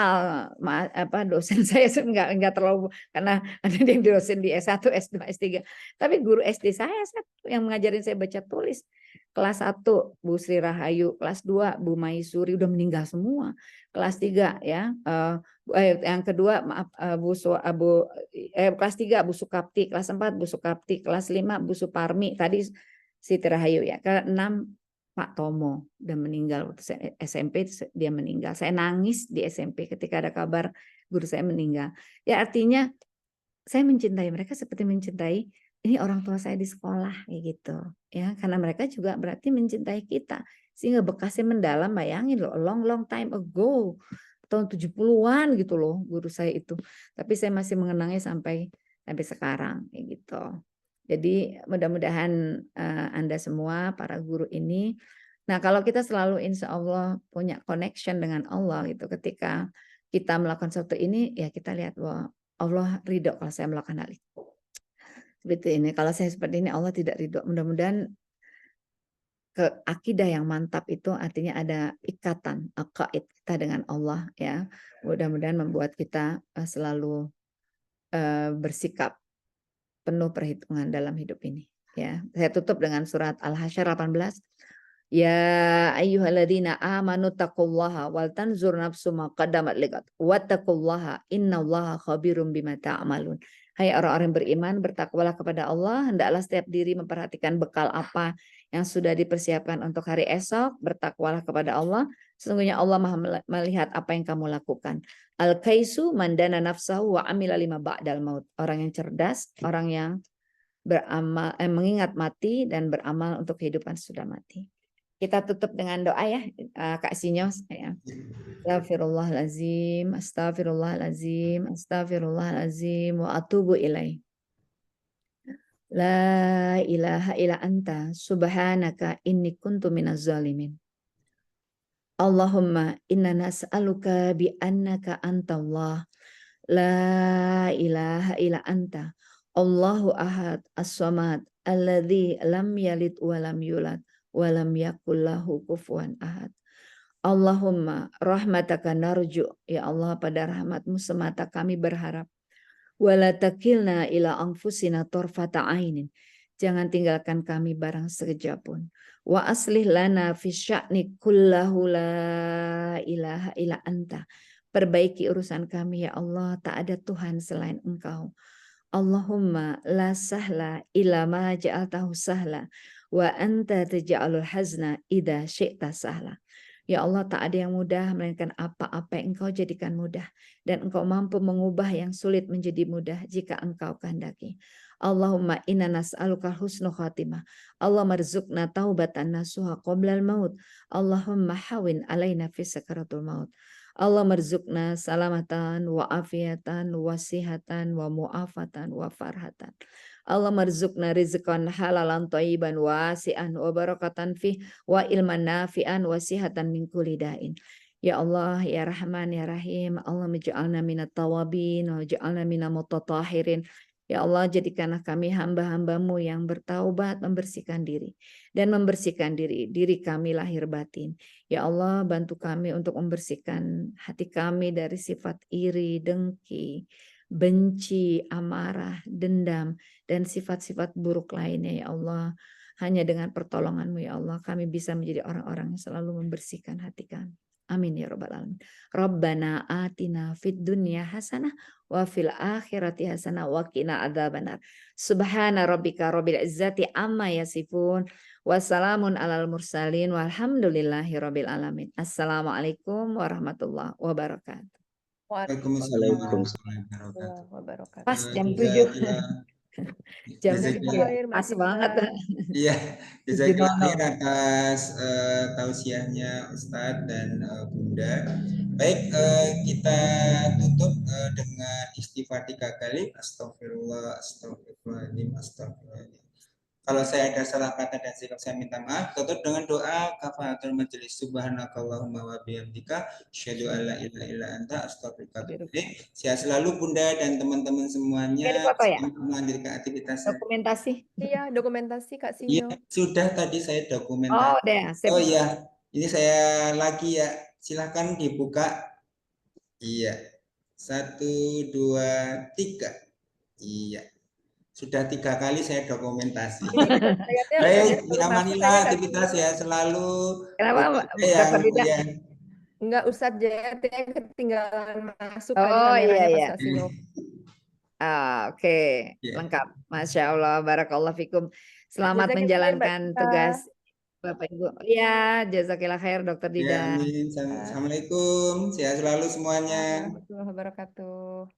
hafal dosen saya nggak terlalu karena ada yang dosen di S1, S2, S3. Tapi guru SD saya satu yang mengajarin saya baca tulis. Kelas 1 Bu Sri Rahayu, kelas 2 Bu Maisuri udah meninggal semua. Kelas 3 ya yang kedua maaf kelas 3 Bu Sukapti, kelas 4 Bu Sukapti, kelas 5 Bu Suparmi, tadi Siti Rahayu ya. Kelas 6 Pak Tomo udah meninggal waktu SMP dia meninggal. Saya nangis di SMP ketika ada kabar guru saya meninggal. Ya artinya saya mencintai mereka seperti mencintai ini orang tua saya di sekolah kayak gitu. Ya, karena mereka juga berarti mencintai kita. Sehingga bekasnya mendalam, bayangin loh, long time ago. Tahun 70-an gitu loh guru saya itu. Tapi saya masih mengenangnya sampai sekarang kayak gitu. Jadi mudah-mudahan Anda semua para guru ini, nah kalau kita selalu insya Allah punya connection dengan Allah gitu, ketika kita melakukan sesuatu ini ya kita lihat bahwa Allah ridho kalau saya melakukan hal itu. Seperti ini, kalau saya seperti ini Allah tidak ridho. Mudah-mudahan ke akidah yang mantap itu artinya ada ikatan akaid kita dengan Allah ya. Mudah-mudahan membuat kita selalu bersikap penuh perhitungan dalam hidup ini ya. Saya tutup dengan surat Al-Hasyr 18. Ya ayyuhalladzina amanu taqullaha wal tanzur nafsum ma qaddamat ligat wattaqullaha innallaha khabirum bima ta'malun. Hai orang-orang beriman, bertakwalah kepada Allah, hendaklah setiap diri memperhatikan bekal apa yang sudah dipersiapkan untuk hari esok. Bertakwalah kepada Allah, sesungguhnya Allah Maha melihat apa yang kamu lakukan. Al-kaisu mandana nafsahu wa amila lima ba'dal maut. Orang yang cerdas, orang yang beramal mengingat mati dan beramal untuk kehidupan sesudah mati. Kita tutup dengan doa ya, Kak Sinyo. Astagfirullahalazim, astagfirullahalazim, astagfirullahalazim wa atubu ilaih. La ilaha illa anta subhanaka inni kuntu minaz zalimin. Allahumma inna nas'aluka bi annaka antallah la ilaha illa anta Allahu ahad as-samad alladzi lam yalid wa lam yulad wa lam yakul lahu kufuwan ahad. Allahumma rahmataka narju, ya Allah pada rahmatmu semata kami berharap. Wala takilna ila anfusina torfata ainin. Jangan tinggalkan kami barang sekejap pun. Wa aslih lana fi sya'ni kullahu la ilaha illa anta. Perbaiki urusan kami ya Allah, tak ada Tuhan selain Engkau. Allahumma la sahla illa ma ja'altahu sahla wa anta taj'alul hazna idza syi'ta sahla. Ya Allah, tak ada yang mudah melainkan apa-apa yang Engkau jadikan mudah, dan Engkau mampu mengubah yang sulit menjadi mudah jika Engkau kehendaki. Allahumma inna nas'aluka husnul khatimah. Allahumma rizukna taubatan nasuha qoblal maut. Allahumma hawin alaina fi sakaratul maut. Allahumma rizukna salamatan wa afiatan wa sihatan wa mu'afatan wa farhatan. Allahumma rizukna rizqan halalan thayyiban wasi'an wa barakatan fih wa ilman nafi'an wa sihatan min kulli da'in. Ya Allah, ya Rahman, ya Rahim, Allah menja'alna minat tawabin, wa ja'alna minat mutatahirin. Ya Allah, jadikanlah kami hamba-hambamu yang bertaubat, membersihkan diri. Dan membersihkan diri kami lahir batin. Ya Allah, bantu kami untuk membersihkan hati kami dari sifat iri, dengki, benci, amarah, dendam, dan sifat-sifat buruk lainnya, ya Allah. Hanya dengan pertolongan-Mu, ya Allah, kami bisa menjadi orang-orang yang selalu membersihkan hati kami. Amin ya rabbal alamin. Rabbana atina fid dunya hasanah wa fil akhirati hasanah wa qina adzabannar. Subhana rabbika rabbil izzati amma yasifun. Wassalamun alal mursalin walhamdulillahi rabbil alamin. Assalamualaikum warahmatullahi wabarakatuh. Waalaikumsalam warahmatullahi wabarakatuh. Warahmatullahi wabarakatuh. Pas jam 7. Jazakallah. Jam Jazakallah. 7 Khair, Mbak pas banget. Fitra. Iya, jazakallah 7.00. khair atas tausiahnya Ustadz dan Bunda. Baik, kita tutup dengan istighfar 3 kali. Astagfirullah, astagfirullahaladzim, astagfirullahaladzim. Kalau saya ada salah kata dan silap saya minta maaf. Tutup dengan doa kafaratul majelis. Subhanakallahumma wa bihamdika asyhadu an la ilaha illa anta astaghfiruka wa atubu ilaik. Sehat selalu Bunda dan teman-teman semuanya. Ini foto ya? Selamat melanjutkan aktivitasnya. Dokumentasi. Iya, dokumentasi Kak Iya, Sinyo. sudah tadi saya dokumentasi. Oh, udah. Oh iya, ini saya lagi ya. Silahkan dibuka. Iya. 1, 2, 3. Iya. Sudah 3 kali saya dokumentasi. Baik, amanilah aktivitas ya selalu. Kenapa Yang tidak? Enggak, Ustadz Jayat yang ketinggalan masuk Oh, tadi iya, kameranya iya. pas Kak Sinyo. Oke, Iya. lengkap. Masya Allah, barakallah fikum. Selamat Jazakillah khair, Mbak menjalankan Fitra. tugas Bapak Ibu. Iya, jazakillah khair Dokter Ya, Dida. amin. Assalamualaikum. Sehat selalu semuanya. Warahmatullahi wabarakatuh.